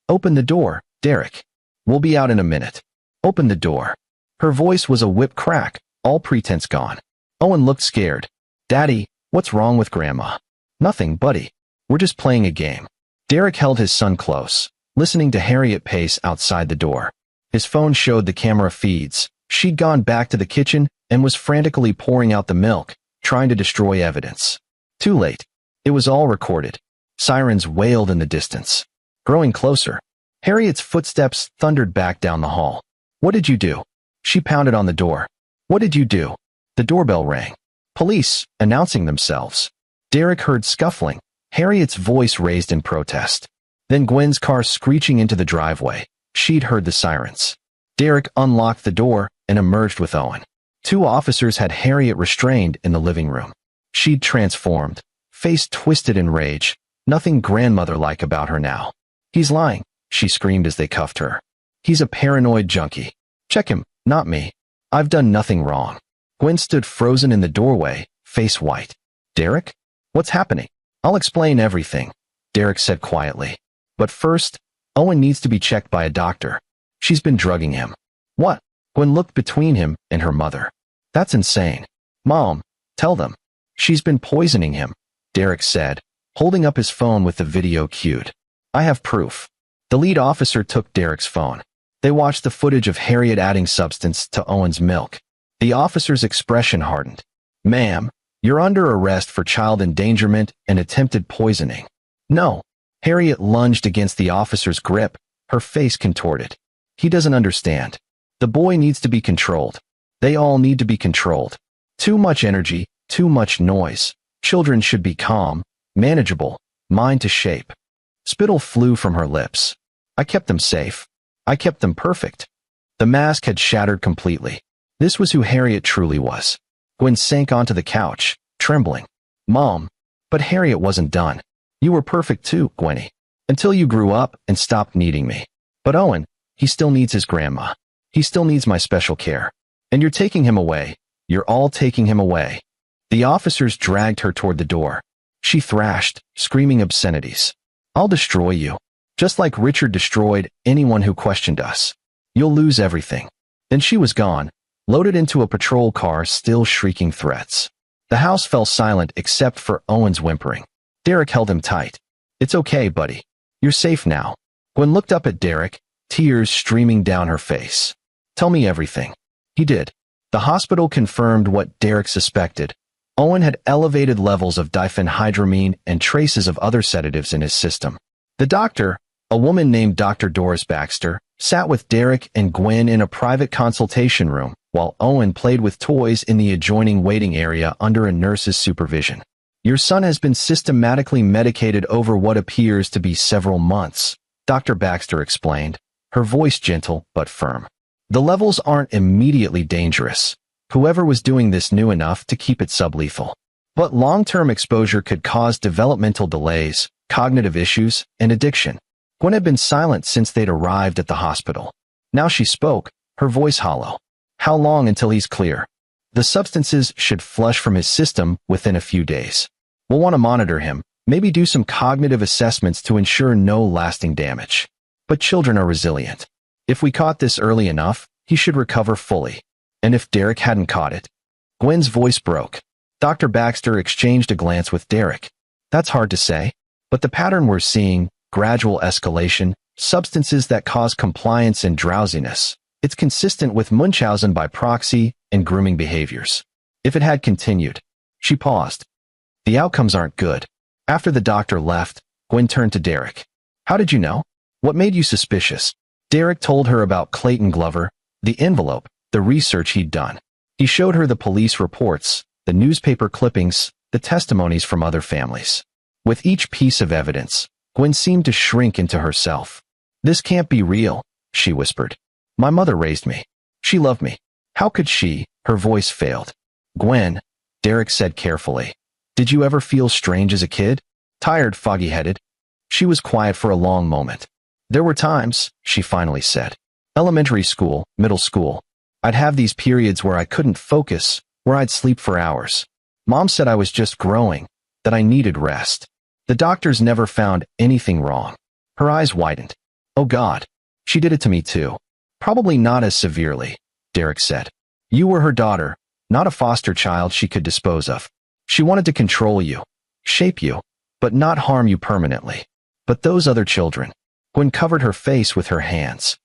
Open the door, Derek. We'll be out in a minute. Open the door. Her voice was a whip crack, all pretense gone. Owen looked scared. Daddy, what's wrong with Grandma? Nothing, buddy. We're just playing a game. Derek held his son close, listening to Harriet pace outside the door. His phone showed the camera feeds. She'd gone back to the kitchen and was frantically pouring out the milk, trying to destroy evidence. Too late. It was all recorded. Sirens wailed in the distance. Growing closer, Harriet's footsteps thundered back down the hall. What did you do? She pounded on the door. What did you do? The doorbell rang. Police, announcing themselves. Derek heard scuffling, Harriet's voice raised in protest. Then Gwen's car screeching into the driveway. She'd heard the sirens. Derek unlocked the door and emerged with Owen. 2 officers had Harriet restrained in the living room. She'd transformed, face twisted in rage, nothing grandmother-like about her now. He's lying, she screamed as they cuffed her. He's a paranoid junkie. Check him, not me. I've done nothing wrong. Gwen stood frozen in the doorway, face white. Derek? What's happening? I'll explain everything, Derek said quietly. But first, Owen needs to be checked by a doctor. She's been drugging him. What? Gwen looked between him and her mother. That's insane. Mom, tell them. She's been poisoning him, Derek said, holding up his phone with the video cued. I have proof. The lead officer took Derek's phone. They watched the footage of Harriet adding substance to Owen's milk. The officer's expression hardened. Ma'am, you're under arrest for child endangerment and attempted poisoning. No. Harriet lunged against the officer's grip, her face contorted. He doesn't understand. The boy needs to be controlled. They all need to be controlled. Too much energy, too much noise. Children should be calm, manageable, mind to shape. Spittle flew from her lips. I kept them safe. I kept them perfect. The mask had shattered completely. This was who Harriet truly was. Gwen sank onto the couch, trembling. Mom. But Harriet wasn't done. You were perfect too, Gwenny. Until you grew up and stopped needing me. But Owen, he still needs his grandma. He still needs my special care. And you're taking him away. You're all taking him away. The officers dragged her toward the door. She thrashed, screaming obscenities. I'll destroy you. Just like Richard destroyed anyone who questioned us. You'll lose everything. Then she was gone, loaded into a patrol car, still shrieking threats. The house fell silent except for Owen's whimpering. Derek held him tight. It's okay, buddy. You're safe now. Gwen looked up at Derek, tears streaming down her face. Tell me everything. He did. The hospital confirmed what Derek suspected. Owen had elevated levels of diphenhydramine and traces of other sedatives in his system. The doctor, a woman named Dr. Doris Baxter, sat with Derek and Gwen in a private consultation room, while Owen played with toys in the adjoining waiting area under a nurse's supervision. Your son has been systematically medicated over what appears to be several months, Dr. Baxter explained, her voice gentle but firm. The levels aren't immediately dangerous. Whoever was doing this knew enough to keep it sublethal. But long-term exposure could cause developmental delays, cognitive issues, and addiction. Gwen had been silent since they'd arrived at the hospital. Now she spoke, her voice hollow. How long until he's clear? The substances should flush from his system within a few days. We'll want to monitor him, maybe do some cognitive assessments to ensure no lasting damage. But children are resilient. If we caught this early enough, he should recover fully. And if Derek hadn't caught it? Gwen's voice broke. Dr. Baxter exchanged a glance with Derek. That's hard to say. But the pattern we're seeing, gradual escalation, substances that cause compliance and drowsiness, it's consistent with Munchausen by proxy and grooming behaviors. If it had continued. She paused. The outcomes aren't good. After the doctor left, Gwen turned to Derek. How did you know? What made you suspicious? Derek told her about Clayton Glover, the envelope, the research he'd done. He showed her the police reports, the newspaper clippings, the testimonies from other families. With each piece of evidence, Gwen seemed to shrink into herself. This can't be real, she whispered. My mother raised me. She loved me. How could she? Her voice failed. Gwen, Derek said carefully. Did you ever feel strange as a kid? Tired, foggy-headed? She was quiet for a long moment. There were times, she finally said. Elementary school, middle school. I'd have these periods where I couldn't focus, where I'd sleep for hours. Mom said I was just growing, that I needed rest. The doctors never found anything wrong. Her eyes widened. Oh God, she did it to me too. Probably not as severely, Derek said. You were her daughter, not a foster child she could dispose of. She wanted to control you, shape you, but not harm you permanently. But those other children. Gwen covered her face with her hands.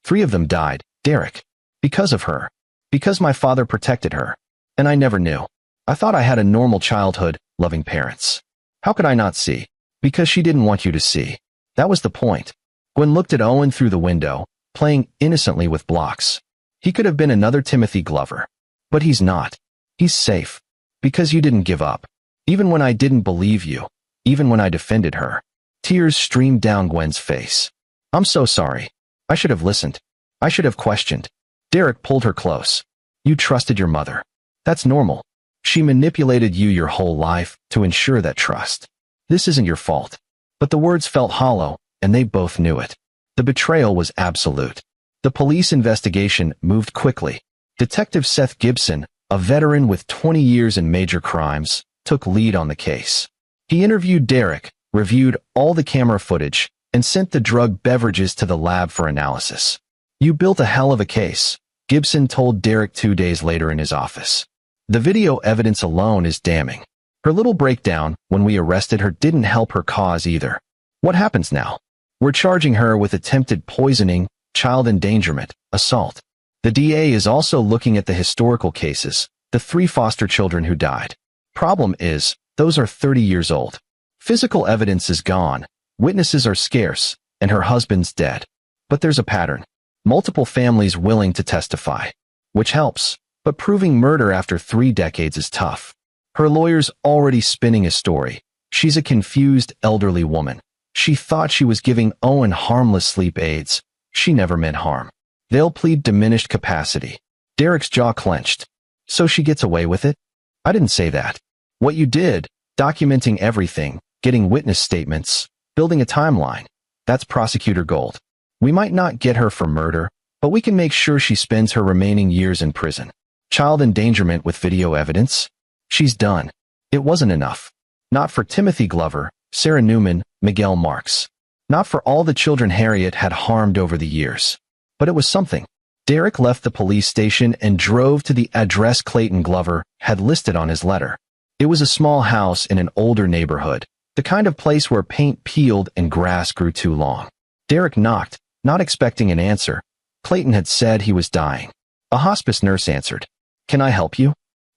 3 of them died, Derek. Because of her. Because my father protected her. And I never knew. I thought I had a normal childhood, loving parents. How could I not see? Because she didn't want you to see. That was the point. Gwen looked at Owen through the window, playing innocently with blocks. He could have been another Timothy Glover. But he's not. He's safe. Because you didn't give up. Even when I didn't believe you. Even when I defended her. Tears streamed down Gwen's face. I'm so sorry. I should have listened. I should have questioned. Derek pulled her close. You trusted your mother. That's normal. She manipulated you your whole life to ensure that trust. This isn't your fault. But the words felt hollow, and they both knew it. The betrayal was absolute. The police investigation moved quickly. Detective Seth Gibson, a veteran with 20 years in major crimes, took lead on the case. He interviewed Derek, reviewed all the camera footage, and sent the drug beverages to the lab for analysis. You built a hell of a case, Gibson told Derek 2 days later in his office. The video evidence alone is damning. Her little breakdown when we arrested her didn't help her cause either. What happens now? We're charging her with attempted poisoning, child endangerment, assault. The DA is also looking at the historical cases, the 3 foster children who died. Problem is, those are 30 years old. Physical evidence is gone, witnesses are scarce, and her husband's dead. But there's a pattern. Multiple families willing to testify. Which helps, but proving murder after 3 decades is tough. Her lawyer's already spinning a story. She's a confused, elderly woman. She thought she was giving Owen harmless sleep aids. She never meant harm. They'll plead diminished capacity. Derek's jaw clenched. So she gets away with it? I didn't say that. What you did, documenting everything, getting witness statements, building a timeline, that's prosecutor gold. We might not get her for murder, but we can make sure she spends her remaining years in prison. Child endangerment with video evidence? She's done. It wasn't enough. Not for Timothy Glover, Sarah Newman, Miguel Marks. Not for all the children Harriet had harmed over the years. But it was something. Derek left the police station and drove to the address Clayton Glover had listed on his letter. It was a small house in an older neighborhood, the kind of place where paint peeled and grass grew too long. Derek knocked, not expecting an answer. Clayton had said he was dying. A hospice nurse answered. Can I help you?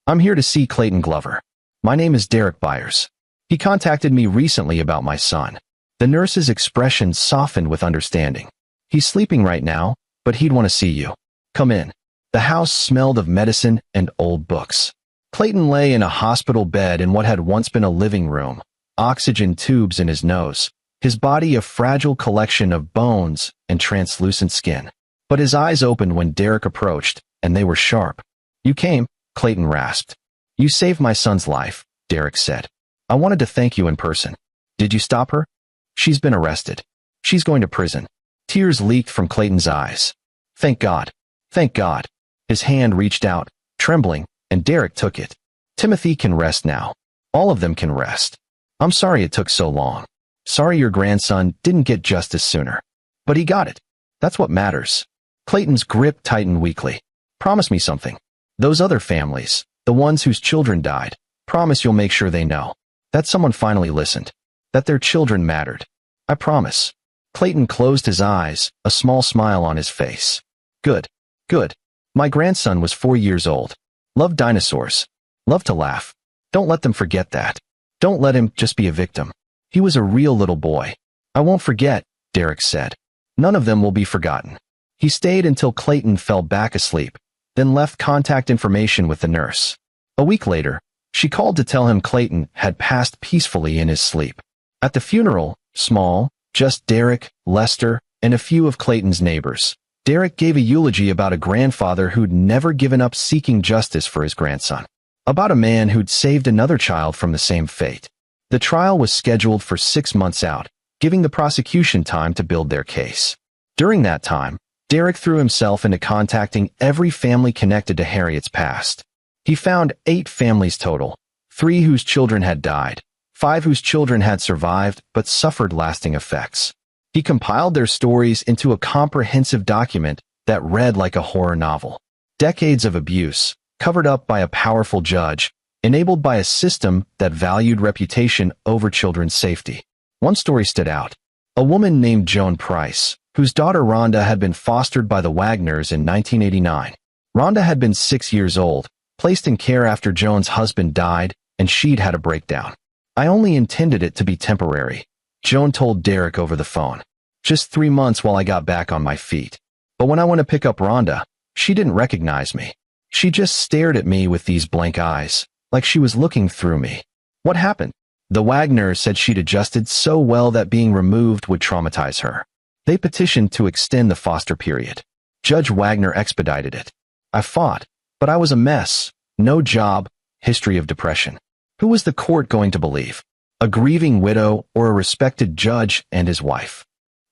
I'm here to see Clayton Glover. My name is Derek Byers. He contacted me recently about my son. The nurse's expression softened with understanding. He's sleeping right now, but he'd want to see you. Come in. The house smelled of medicine and old books. Clayton lay in a hospital bed in what had once been a living room, oxygen tubes in his nose, his body a fragile collection of bones and translucent skin. But his eyes opened when Derek approached, and they were sharp. You came, Clayton rasped. You saved my son's life, Derek said. I wanted to thank you in person. Did you stop her? She's been arrested. She's going to prison. Tears leaked from Clayton's eyes. Thank God. Thank God. His hand reached out, trembling, and Derek took it. Timothy can rest now. All of them can rest. I'm sorry it took so long. Sorry your grandson didn't get justice sooner. But he got it. That's what matters. Clayton's grip tightened weakly. Promise me something. Those other families, the ones whose children died, Promise you'll make sure they know. That someone finally listened. That their children mattered. I promise. Clayton closed his eyes, a small smile on his face. Good. Good. My grandson was 4 years old. Loved dinosaurs. Loved to laugh. Don't let them forget that. Don't let him just be a victim. He was a real little boy. I won't forget, Derek said. None of them will be forgotten. He stayed until Clayton fell back asleep, then left contact information with the nurse. A week later, she called to tell him Clayton had passed peacefully in his sleep. At the funeral, small, just Derek, Lester, and a few of Clayton's neighbors, Derek gave a eulogy about a grandfather who'd never given up seeking justice for his grandson. About a man who'd saved another child from the same fate. The trial was scheduled for 6 months out, giving the prosecution time to build their case. During that time, Derek threw himself into contacting every family connected to Harriet's past. He found 8 families total, 3 whose children had died, 5 whose children had survived but suffered lasting effects. He compiled their stories into a comprehensive document that read like a horror novel. Decades of abuse, covered up by a powerful judge, enabled by a system that valued reputation over children's safety. One story stood out. A woman named Joan Price, whose daughter Rhonda had been fostered by the Wagners in 1989. Rhonda had been 6 years old, placed in care after Joan's husband died, and she'd had a breakdown. I only intended it to be temporary, Joan told Derek over the phone. Just 3 months while I got back on my feet. But when I went to pick up Rhonda, she didn't recognize me. She just stared at me with these blank eyes, like she was looking through me. What happened? The Wagners said she'd adjusted so well that being removed would traumatize her. They petitioned to extend the foster period. Judge Wagner expedited it. I fought, but I was a mess. No job, history of depression. Who was the court going to believe? A grieving widow or a respected judge and his wife?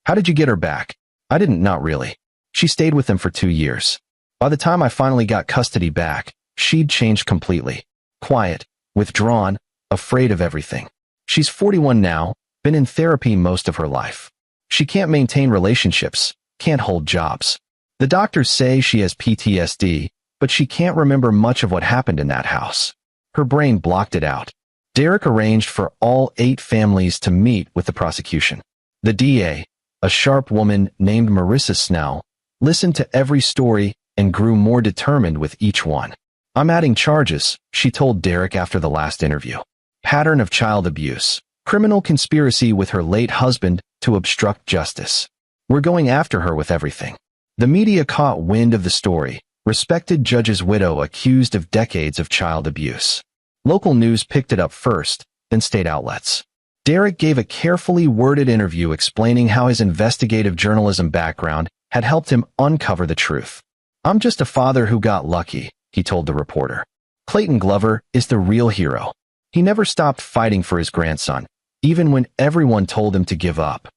How did you get her back? I didn't, not really. She stayed with them for 2 years. By the time I finally got custody back, she'd changed completely. Quiet, withdrawn, afraid of everything. She's 41 now, been in therapy most of her life. She can't maintain relationships, can't hold jobs. The doctors say she has PTSD, but she can't remember much of what happened in that house. Her brain blocked it out. Derek arranged for all 8 families to meet with the prosecution. The DA, a sharp woman named Marissa Snell, listened to every story and grew more determined with each one. I'm adding charges, she told Derek after the last interview. Pattern of child abuse, criminal conspiracy with her late husband to obstruct justice. We're going after her with everything. The media caught wind of the story. Respected judge's widow accused of decades of child abuse. Local news picked it up first, then state outlets. Derek gave a carefully worded interview explaining how his investigative journalism background had helped him uncover the truth. I'm just a father who got lucky, he told the reporter. Clayton Glover is the real hero. He never stopped fighting for his grandson, even when everyone told him to give up.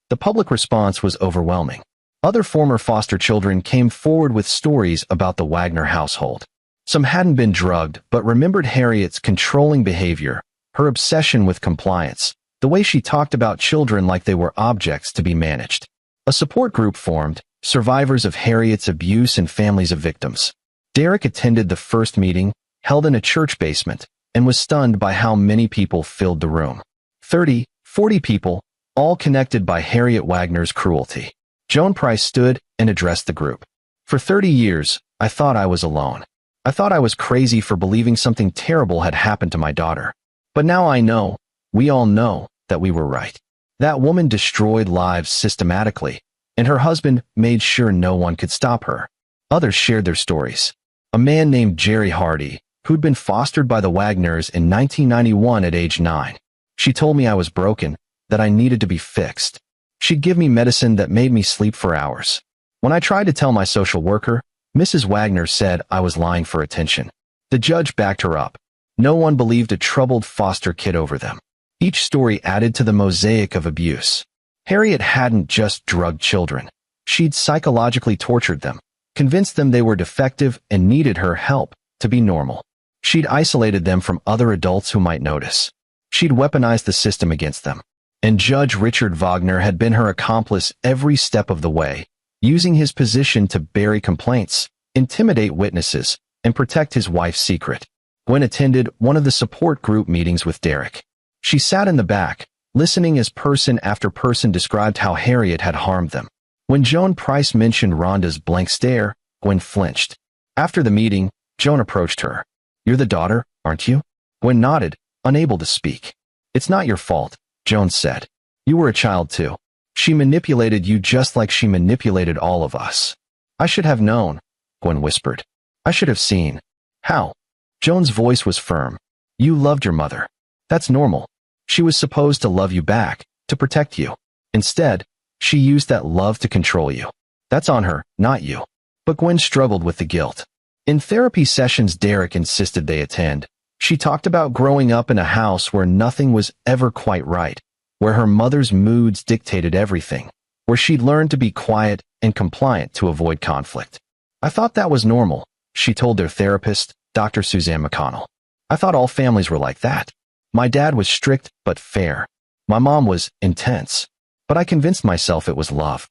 The public response was overwhelming. Other former foster children came forward with stories about the Wagner household. Some hadn't been drugged, but remembered Harriet's controlling behavior, her obsession with compliance, the way she talked about children like they were objects to be managed. A support group formed, Survivors of Harriet's Abuse and Families of Victims. Derek attended the first meeting, held in a church basement, and was stunned by how many people filled the room. 30, 40 people, all connected by Harriet Wagner's cruelty. Joan Price stood and addressed the group. For 30 years, I thought I was alone. I thought I was crazy for believing something terrible had happened to my daughter. But now I know, we all know, that we were right. That woman destroyed lives systematically, and her husband made sure no one could stop her. Others shared their stories. A man named Jerry Hardy, who'd been fostered by the Wagners in 1991 at age 9. She told me I was broken, that I needed to be fixed. She'd give me medicine that made me sleep for hours. When I tried to tell my social worker, Mrs. Wagner said I was lying for attention. The judge backed her up. No one believed a troubled foster kid over them. Each story added to the mosaic of abuse. Harriet hadn't just drugged children. She'd psychologically tortured them, convinced them they were defective and needed her help to be normal. She'd isolated them from other adults who might notice. She'd weaponized the system against them. And Judge Richard Wagner had been her accomplice every step of the way, using his position to bury complaints, intimidate witnesses, and protect his wife's secret. Gwen attended one of the support group meetings with Derek. She sat in the back, listening as person after person described how Harriet had harmed them. When Joan Price mentioned Rhonda's blank stare, Gwen flinched. After the meeting, Joan approached her. "You're the daughter, aren't you?" Gwen nodded, unable to speak. "It's not your fault," Joan said. "You were a child too. She manipulated you just like she manipulated all of us." "I should have known," Gwen whispered. "I should have seen." "How?" Joan's voice was firm. "You loved your mother. That's normal. She was supposed to love you back, to protect you. Instead, she used that love to control you. That's on her, not you." But Gwen struggled with the guilt. In therapy sessions Derek insisted they attend, she talked about growing up in a house where nothing was ever quite right, where her mother's moods dictated everything, where she'd learned to be quiet and compliant to avoid conflict. "I thought that was normal," she told their therapist, Dr. Suzanne McConnell. "I thought all families were like that. My dad was strict but fair. My mom was intense. But I convinced myself it was love."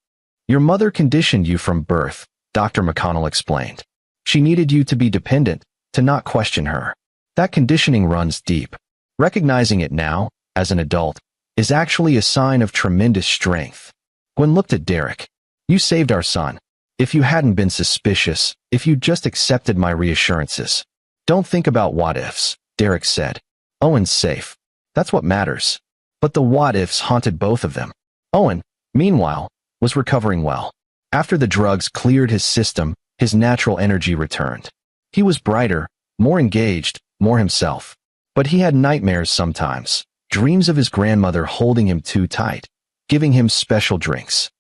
"Your mother conditioned you from birth," Dr. McConnell explained. "She needed you to be dependent, to not question her. That conditioning runs deep. Recognizing it now, as an adult, is actually a sign of tremendous strength." Gwen looked at Derek. "You saved our son. If you hadn't been suspicious, if you just accepted my reassurances." "Don't think about what-ifs," Derek said. "Owen's safe. That's what matters." But the what-ifs haunted both of them. Owen, meanwhile, was recovering well. After the drugs cleared his system, his natural energy returned. He was brighter, more engaged, more himself. But he had nightmares sometimes, dreams of his grandmother holding him too tight, giving him special drinks.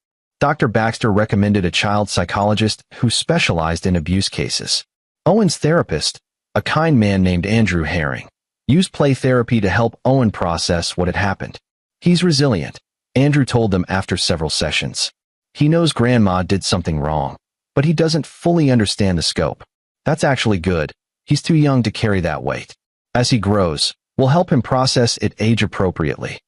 Dr. Baxter recommended a child psychologist who specialized in abuse cases. Owen's therapist, a kind man named Andrew Herring, used play therapy to help Owen process what had happened. "He's resilient," Andrew told them after several sessions. "He knows Grandma did something wrong, but he doesn't fully understand the scope. That's actually good. He's too young to carry that weight. As he grows, we'll help him process it age-appropriately."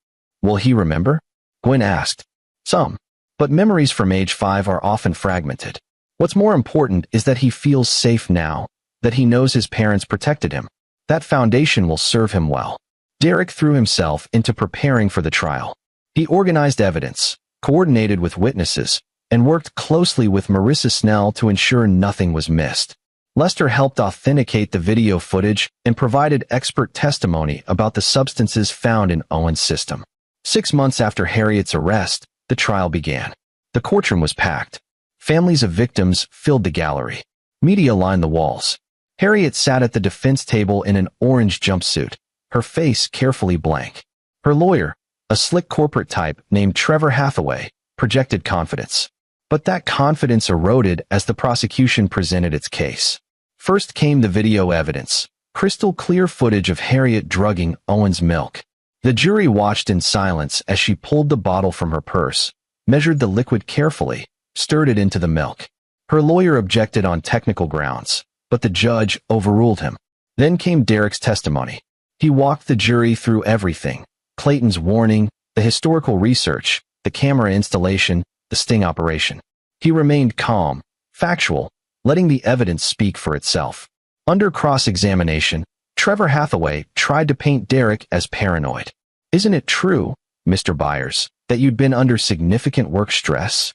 "Will he remember?" Gwen asked. "Some. But memories from age 5 are often fragmented. What's more important is that he feels safe now, that he knows his parents protected him. That foundation will serve him well." Derek threw himself into preparing for the trial. He organized evidence, coordinated with witnesses, and worked closely with Marissa Snell to ensure nothing was missed. Lester helped authenticate the video footage and provided expert testimony about the substances found in Owen's system. 6 months after Harriet's arrest, the trial began. The courtroom was packed. Families of victims filled the gallery. Media lined the walls. Harriet sat at the defense table in an orange jumpsuit, her face carefully blank. Her lawyer, a slick corporate type named Trevor Hathaway, projected confidence. But that confidence eroded as the prosecution presented its case. First came the video evidence, crystal clear footage of Harriet drugging Owen's milk. The jury watched in silence as she pulled the bottle from her purse, measured the liquid carefully, stirred it into the milk. Her lawyer objected on technical grounds, but the judge overruled him. Then came Derek's testimony. He walked the jury through everything: Clayton's warning, the historical research, the camera installation, the sting operation. He remained calm, factual, letting the evidence speak for itself. Under cross-examination, Trevor Hathaway tried to paint Derek as paranoid. "Isn't it true, Mr. Byers, that you'd been under significant work stress?"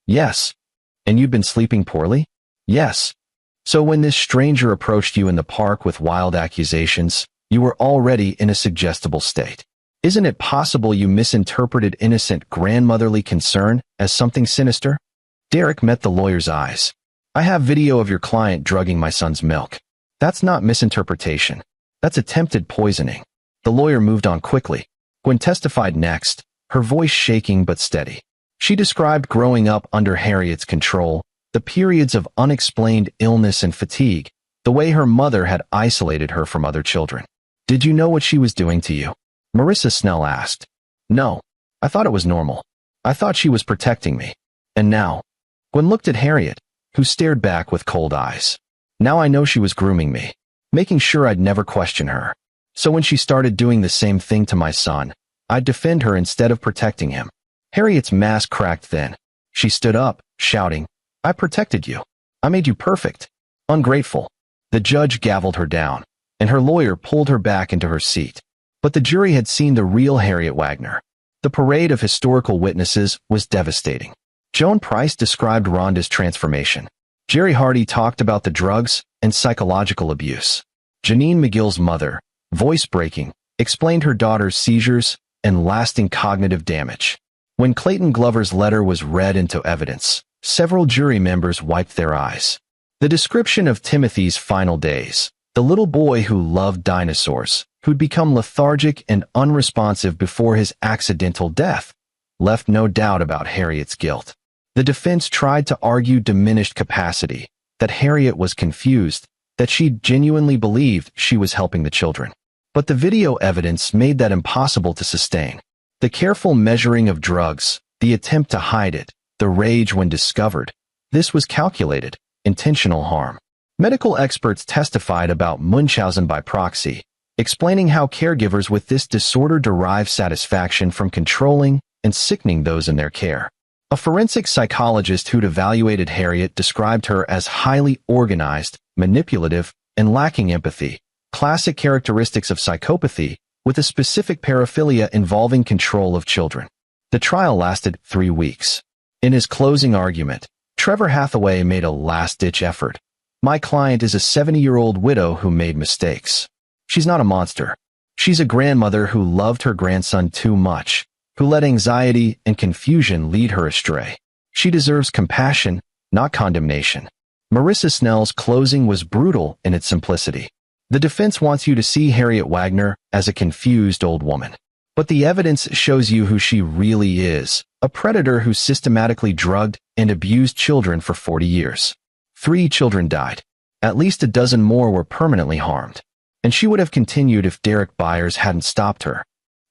"Yes." "And you'd been sleeping poorly?" "Yes." "So when this stranger approached you in the park with wild accusations, you were already in a suggestible state. Isn't it possible you misinterpreted innocent grandmotherly concern as something sinister?" Derek met the lawyer's eyes. "I have video of your client drugging my son's milk. That's not misinterpretation. That's attempted poisoning." The lawyer moved on quickly. Gwen testified next, her voice shaking but steady. She described growing up under Harriet's control, the periods of unexplained illness and fatigue, the way her mother had isolated her from other children. "Did you know what she was doing to you?" Marissa Snell asked. "No. I thought it was normal. I thought she was protecting me. And now?" Gwen looked at Harriet, who stared back with cold eyes. "Now I know she was grooming me, making sure I'd never question her. So when she started doing the same thing to my son, I'd defend her instead of protecting him." Harriet's mask cracked then. She stood up, shouting, "I protected you. I made you perfect. Ungrateful." The judge gavelled her down. and her lawyer pulled her back into her seat. But the jury had seen the real Harriet Wagner. The parade of historical witnesses was devastating. Joan Price described Rhonda's transformation. Jerry Hardy talked about the drugs and psychological abuse. Janine McGill's mother, voice-breaking, explained her daughter's seizures and lasting cognitive damage. When Clayton Glover's letter was read into evidence, several jury members wiped their eyes. The description of Timothy's final days, the little boy who loved dinosaurs, who'd become lethargic and unresponsive before his accidental death, left no doubt about Harriet's guilt. The defense tried to argue diminished capacity, that Harriet was confused, that she genuinely believed she was helping the children. But the video evidence made that impossible to sustain. The careful measuring of drugs, the attempt to hide it, the rage when discovered, this was calculated, intentional harm. Medical experts testified about Munchausen by proxy, explaining how caregivers with this disorder derive satisfaction from controlling and sickening those in their care. A forensic psychologist who'd evaluated Harriet described her as highly organized, manipulative, and lacking empathy, classic characteristics of psychopathy, with a specific paraphilia involving control of children. The trial lasted 3 weeks. In his closing argument, Trevor Hathaway made a last-ditch effort. My client is a 70-year-old widow who made mistakes. She's not a monster. She's a grandmother who loved her grandson too much, who let anxiety and confusion lead her astray. She deserves compassion, not condemnation. Marissa Snell's closing was brutal in its simplicity. The defense wants you to see Harriet Wagner as a confused old woman. But the evidence shows you who she really is, a predator who systematically drugged and abused children for 40 years. 3 children died. At least a dozen more were permanently harmed. And she would have continued if Derek Byers hadn't stopped her.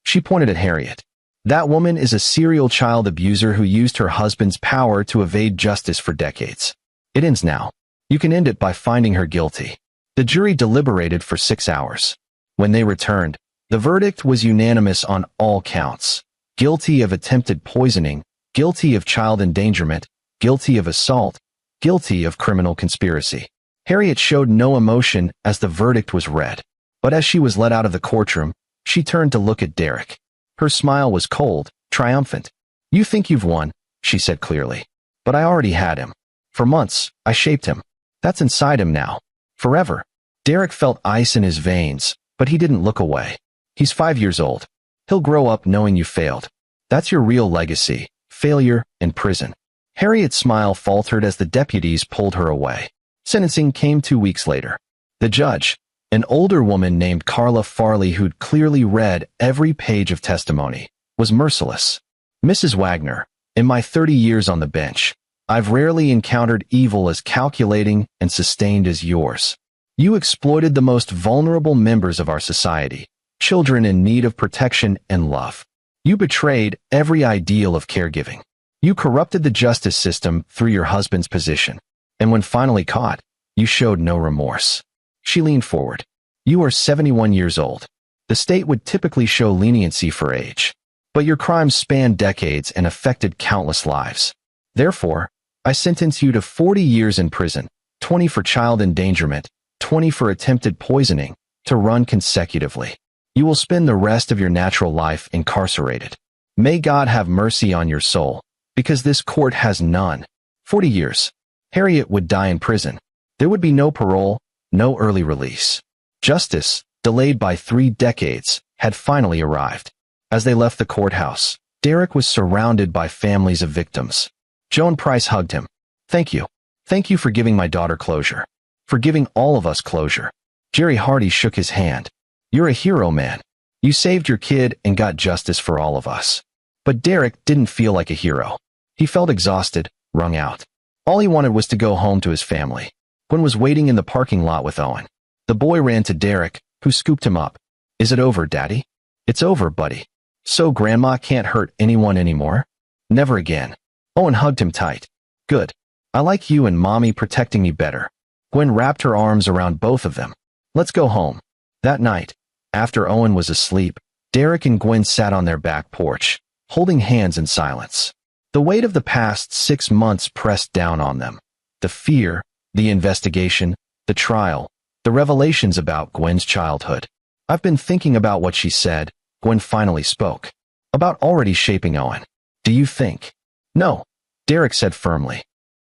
She pointed at Harriet. That woman is a serial child abuser who used her husband's power to evade justice for decades. It ends now. You can end it by finding her guilty. The jury deliberated for 6 hours. When they returned, the verdict was unanimous on all counts. Guilty of attempted poisoning, guilty of child endangerment, guilty of assault, guilty of criminal conspiracy. Harriet showed no emotion as the verdict was read. But as she was let out of the courtroom, she turned to look at Derek. Her smile was cold, triumphant. You think you've won, she said clearly. But I already had him. For months, I shaped him. That's inside him now. Forever. Derek felt ice in his veins, but he didn't look away. He's 5 years old. He'll grow up knowing you failed. That's your real legacy, failure and prison. Harriet's smile faltered as the deputies pulled her away. Sentencing came 2 weeks later. The judge, an older woman named Carla Farley who'd clearly read every page of testimony, was merciless. Mrs. Wagner, in my 30 years on the bench, I've rarely encountered evil as calculating and sustained as yours. You exploited the most vulnerable members of our society, children in need of protection and love. You betrayed every ideal of caregiving. You corrupted the justice system through your husband's position. And when finally caught, you showed no remorse. She leaned forward. You are 71 years old. The state would typically show leniency for age. But your crimes spanned decades and affected countless lives. Therefore, I sentence you to 40 years in prison, 20 for child endangerment, 20 for attempted poisoning, to run consecutively. You will spend the rest of your natural life incarcerated. May God have mercy on your soul, because this court has none. 40 years. Harriet would die in prison. There would be no parole, no early release. Justice, delayed by 3 decades, had finally arrived. As they left the courthouse, Derek was surrounded by families of victims. Joan Price hugged him. Thank you. Thank you for giving my daughter closure. For giving all of us closure. Jerry Hardy shook his hand. You're a hero, man. You saved your kid and got justice for all of us. But Derek didn't feel like a hero. He felt exhausted, wrung out. All he wanted was to go home to his family. Gwen was waiting in the parking lot with Owen. The boy ran to Derek, who scooped him up. Is it over, Daddy? It's over, buddy. So Grandma can't hurt anyone anymore? Never again. Owen hugged him tight. Good. I like you and Mommy protecting me better. Gwen wrapped her arms around both of them. Let's go home. That night, after Owen was asleep, Derek and Gwen sat on their back porch, holding hands in silence. The weight of the past 6 months pressed down on them. The fear, the investigation, the trial, The revelations about Gwen's childhood. I've been thinking about what she said. Gwen finally spoke. About already shaping Owen. Do you think? No, Derek said firmly.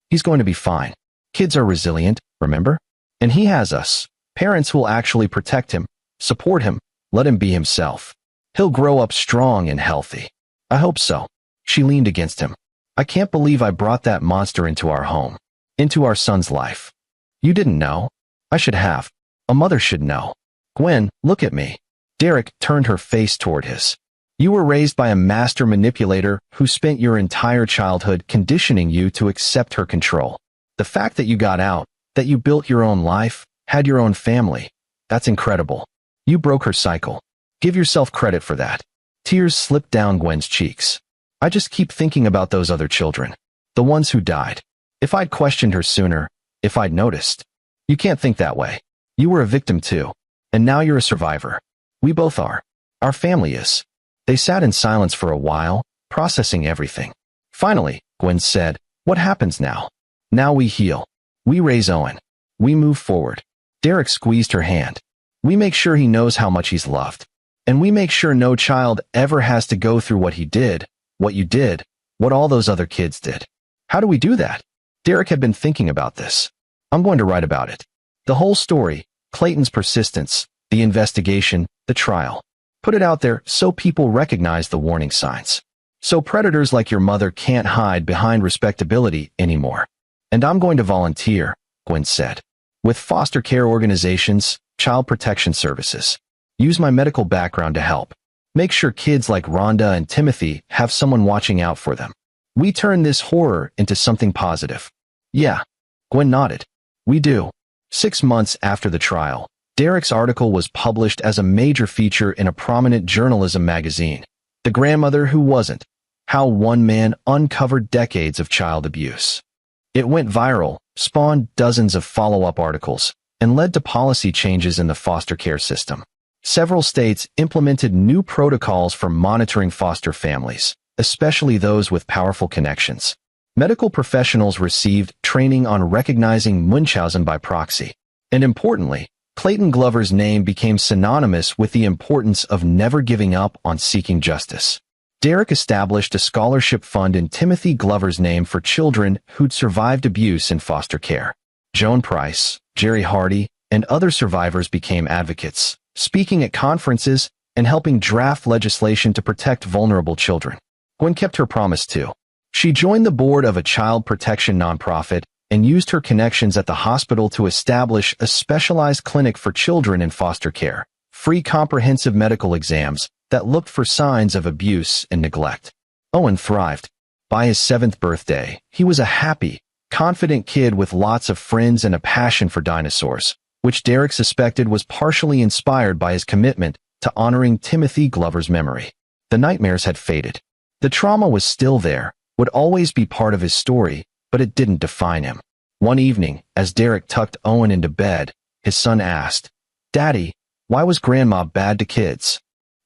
He's going to be fine. Kids are resilient, remember? And he has us, parents who will actually protect him, support him, let him be himself. He'll grow up strong and healthy. I hope so. She leaned against him. I can't believe I brought that monster into our home, into our son's life. You didn't know. I should have. A mother should know. Gwen, look at me. Derek turned her face toward his. You were raised by a master manipulator who spent your entire childhood conditioning you to accept her control. The fact that you got out, that you built your own life, had your own family, that's incredible. You broke her cycle. Give yourself credit for that. Tears slipped down Gwen's cheeks. I just keep thinking about those other children. The ones who died. If I'd questioned her sooner, if I'd noticed. You can't think that way. You were a victim too. And now you're a survivor. We both are. Our family is. They sat in silence for a while, processing everything. Finally, Gwen said, what happens now? Now we heal. We raise Owen. We move forward. Derek squeezed her hand. We make sure he knows how much he's loved. And we make sure no child ever has to go through what he did, what you did, what all those other kids did. How do we do that? Derek had been thinking about this. I'm going to write about it. The whole story, Clayton's persistence, the investigation, the trial. Put it out there so people recognize the warning signs. So predators like your mother can't hide behind respectability anymore. And I'm going to volunteer, Gwen said. With foster care organizations, child protection services. Use my medical background to help. Make sure kids like Rhonda and Timothy have someone watching out for them. We turn this horror into something positive. Yeah. Gwen nodded. We do. 6 months after the trial, Derek's article was published as a major feature in a prominent journalism magazine. The Grandmother Who Wasn't. How One Man Uncovered Decades of Child Abuse. It went viral, spawned dozens of follow-up articles, and led to policy changes in the foster care system. Several states implemented new protocols for monitoring foster families, especially those with powerful connections. Medical professionals received training on recognizing Munchausen by proxy. And importantly, Clayton Glover's name became synonymous with the importance of never giving up on seeking justice. Derek established a scholarship fund in Timothy Glover's name for children who'd survived abuse in foster care. Joan Price, Jerry Hardy, and other survivors became advocates, speaking at conferences and helping draft legislation to protect vulnerable children. Gwen kept her promise too. She joined the board of a child protection nonprofit and used her connections at the hospital to establish a specialized clinic for children in foster care, free comprehensive medical exams that looked for signs of abuse and neglect. Owen thrived. By his 7th birthday, he was a happy, confident kid with lots of friends and a passion for dinosaurs, which Derek suspected was partially inspired by his commitment to honoring Timothy Glover's memory. The nightmares had faded. The trauma was still there, would always be part of his story, but it didn't define him. One evening, as Derek tucked Owen into bed, his son asked, Daddy, why was Grandma bad to kids?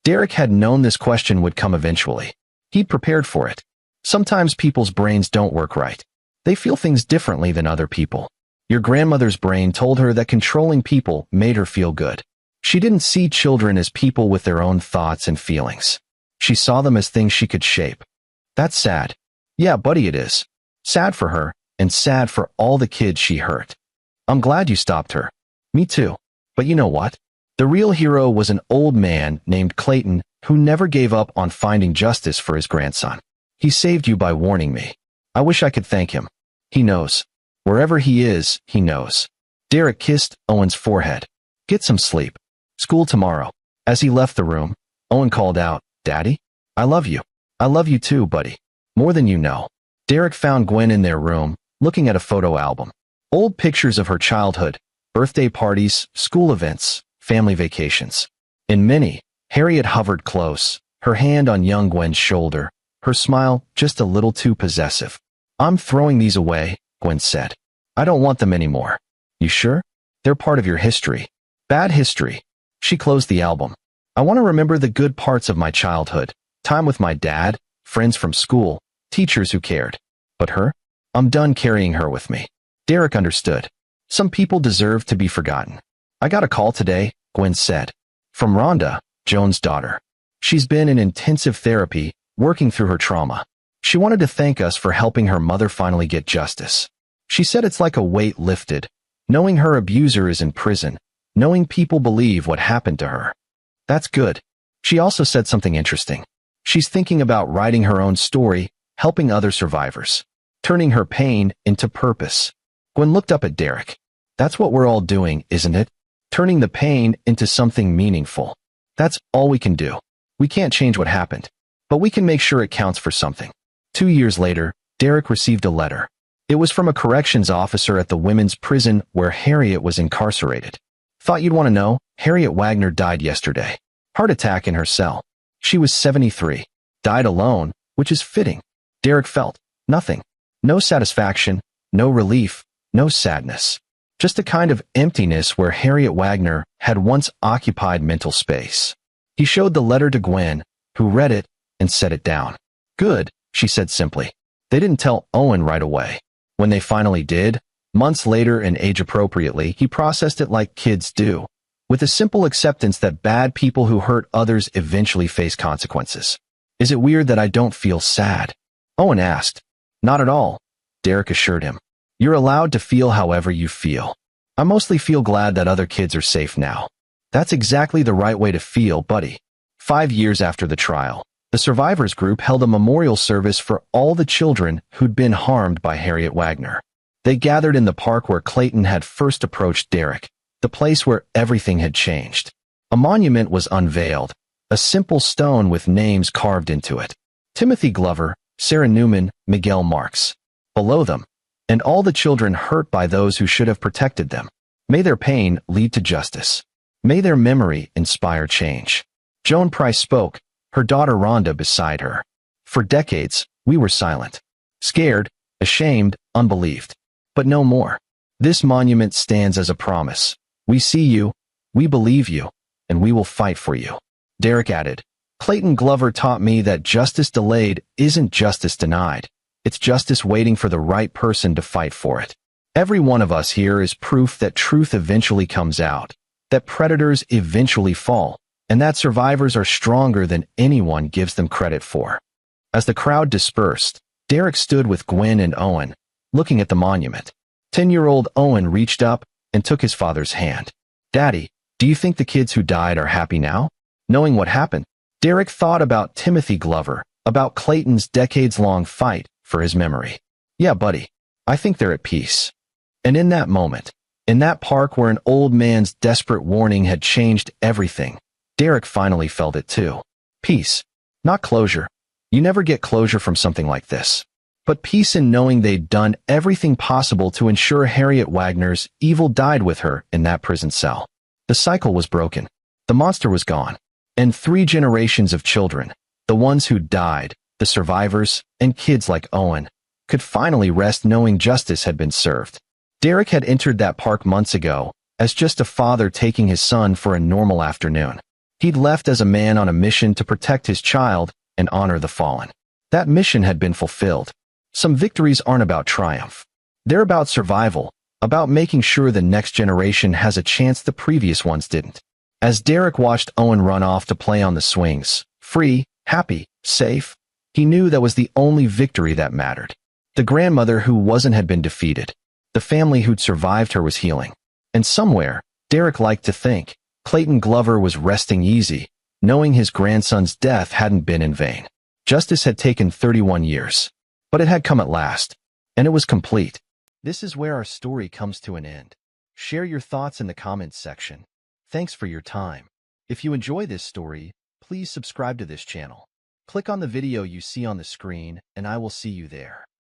Derek had known this question would come eventually. He'd prepared for it. Sometimes people's brains don't work right. They feel things differently than other people. Your grandmother's brain told her that controlling people made her feel good. She didn't see children as people with their own thoughts and feelings. She saw them as things she could shape. That's sad. Yeah, buddy, it is. Sad for her, and sad for all the kids she hurt. I'm glad you stopped her. Me too. But you know what? The real hero was an old man named Clayton who never gave up on finding justice for his grandson. He saved you by warning me. I wish I could thank him. He knows. Wherever he is, he knows. Derek kissed Owen's forehead. Get some sleep. School tomorrow. As he left the room, Owen called out, Daddy? I love you. I love you too, buddy. More than you know. Derek found Gwen in their room, looking at a photo album. Old pictures of her childhood, birthday parties, school events, family vacations. In many, Harriet hovered close, her hand on young Gwen's shoulder, her smile just a little too possessive. I'm throwing these away, Gwen said. I don't want them anymore. You sure? They're part of your history. Bad history. She closed the album. I want to remember the good parts of my childhood. Time with my dad, friends from school, teachers who cared. But her? I'm done carrying her with me. Derek understood. Some people deserve to be forgotten. I got a call today, Gwen said. From Rhonda, Joan's daughter. She's been in intensive therapy, working through her trauma. She wanted to thank us for helping her mother finally get justice. She said it's like a weight lifted, knowing her abuser is in prison, knowing people believe what happened to her. That's good. She also said something interesting. She's thinking about writing her own story, helping other survivors, turning her pain into purpose. Gwen looked up at Derek. That's what we're all doing, isn't it? Turning the pain into something meaningful. That's all we can do. We can't change what happened, but we can make sure it counts for something. 2 years later, Derek received a letter. It was from a corrections officer at the women's prison where Harriet was incarcerated. Thought you'd want to know, Harriet Wagner died yesterday. Heart attack in her cell. She was 73. Died alone, which is fitting. Derek felt nothing. No satisfaction, no relief, no sadness. Just a kind of emptiness where Harriet Wagner had once occupied mental space. He showed the letter to Gwen, who read it and set it down. Good, she said simply. They didn't tell Owen right away. When they finally did, months later and age-appropriately, he processed it like kids do, with a simple acceptance that bad people who hurt others eventually face consequences. Is it weird that I don't feel sad? Owen asked. Not at all, Derek assured him. You're allowed to feel however you feel. I mostly feel glad that other kids are safe now. That's exactly the right way to feel, buddy. 5 years after the trial, the survivors group held a memorial service for all the children who'd been harmed by Harriet Wagner. They gathered in the park where Clayton had first approached Derek, the place where everything had changed. A monument was unveiled, a simple stone with names carved into it. Timothy Glover, Sarah Newman, Miguel Marks. Below them, and all the children hurt by those who should have protected them. May their pain lead to justice. May their memory inspire change. Joan Price spoke, her daughter Rhonda beside her. For decades, we were silent. Scared, ashamed, unbelieved. But no more. This monument stands as a promise. We see you, we believe you, and we will fight for you. Derek added, Clayton Glover taught me that justice delayed isn't justice denied. It's justice waiting for the right person to fight for it. Every one of us here is proof that truth eventually comes out, that predators eventually fall, and that survivors are stronger than anyone gives them credit for. As the crowd dispersed, Derek stood with Gwen and Owen, looking at the monument. 10-year-old Owen reached up and took his father's hand. Daddy, do you think the kids who died are happy now? Knowing what happened, Derek thought about Timothy Glover, about Clayton's decades-long fight for his memory. Yeah, buddy, I think they're at peace. And in that moment, in that park where an old man's desperate warning had changed everything, Derek finally felt it too. Peace. Not closure. You never get closure from something like this. But peace in knowing they'd done everything possible to ensure Harriet Wagner's evil died with her in that prison cell. The cycle was broken. The monster was gone. And 3 generations of children, the ones who died, the survivors, and kids like Owen, could finally rest knowing justice had been served. Derek had entered that park months ago, as just a father taking his son for a normal afternoon. He'd left as a man on a mission to protect his child and honor the fallen. That mission had been fulfilled. Some victories aren't about triumph. They're about survival, about making sure the next generation has a chance the previous ones didn't. As Derek watched Owen run off to play on the swings, free, happy, safe, he knew that was the only victory that mattered. The grandmother who wasn't had been defeated. The family who'd survived her was healing. And somewhere, Derek liked to think, Clayton Glover was resting easy, knowing his grandson's death hadn't been in vain. Justice had taken 31 years. But it had come at last, and it was complete. This is where our story comes to an end. Share your thoughts in the comments section. Thanks for your time. If you enjoy this story, please subscribe to this channel. Click on the video you see on the screen, and I will see you there.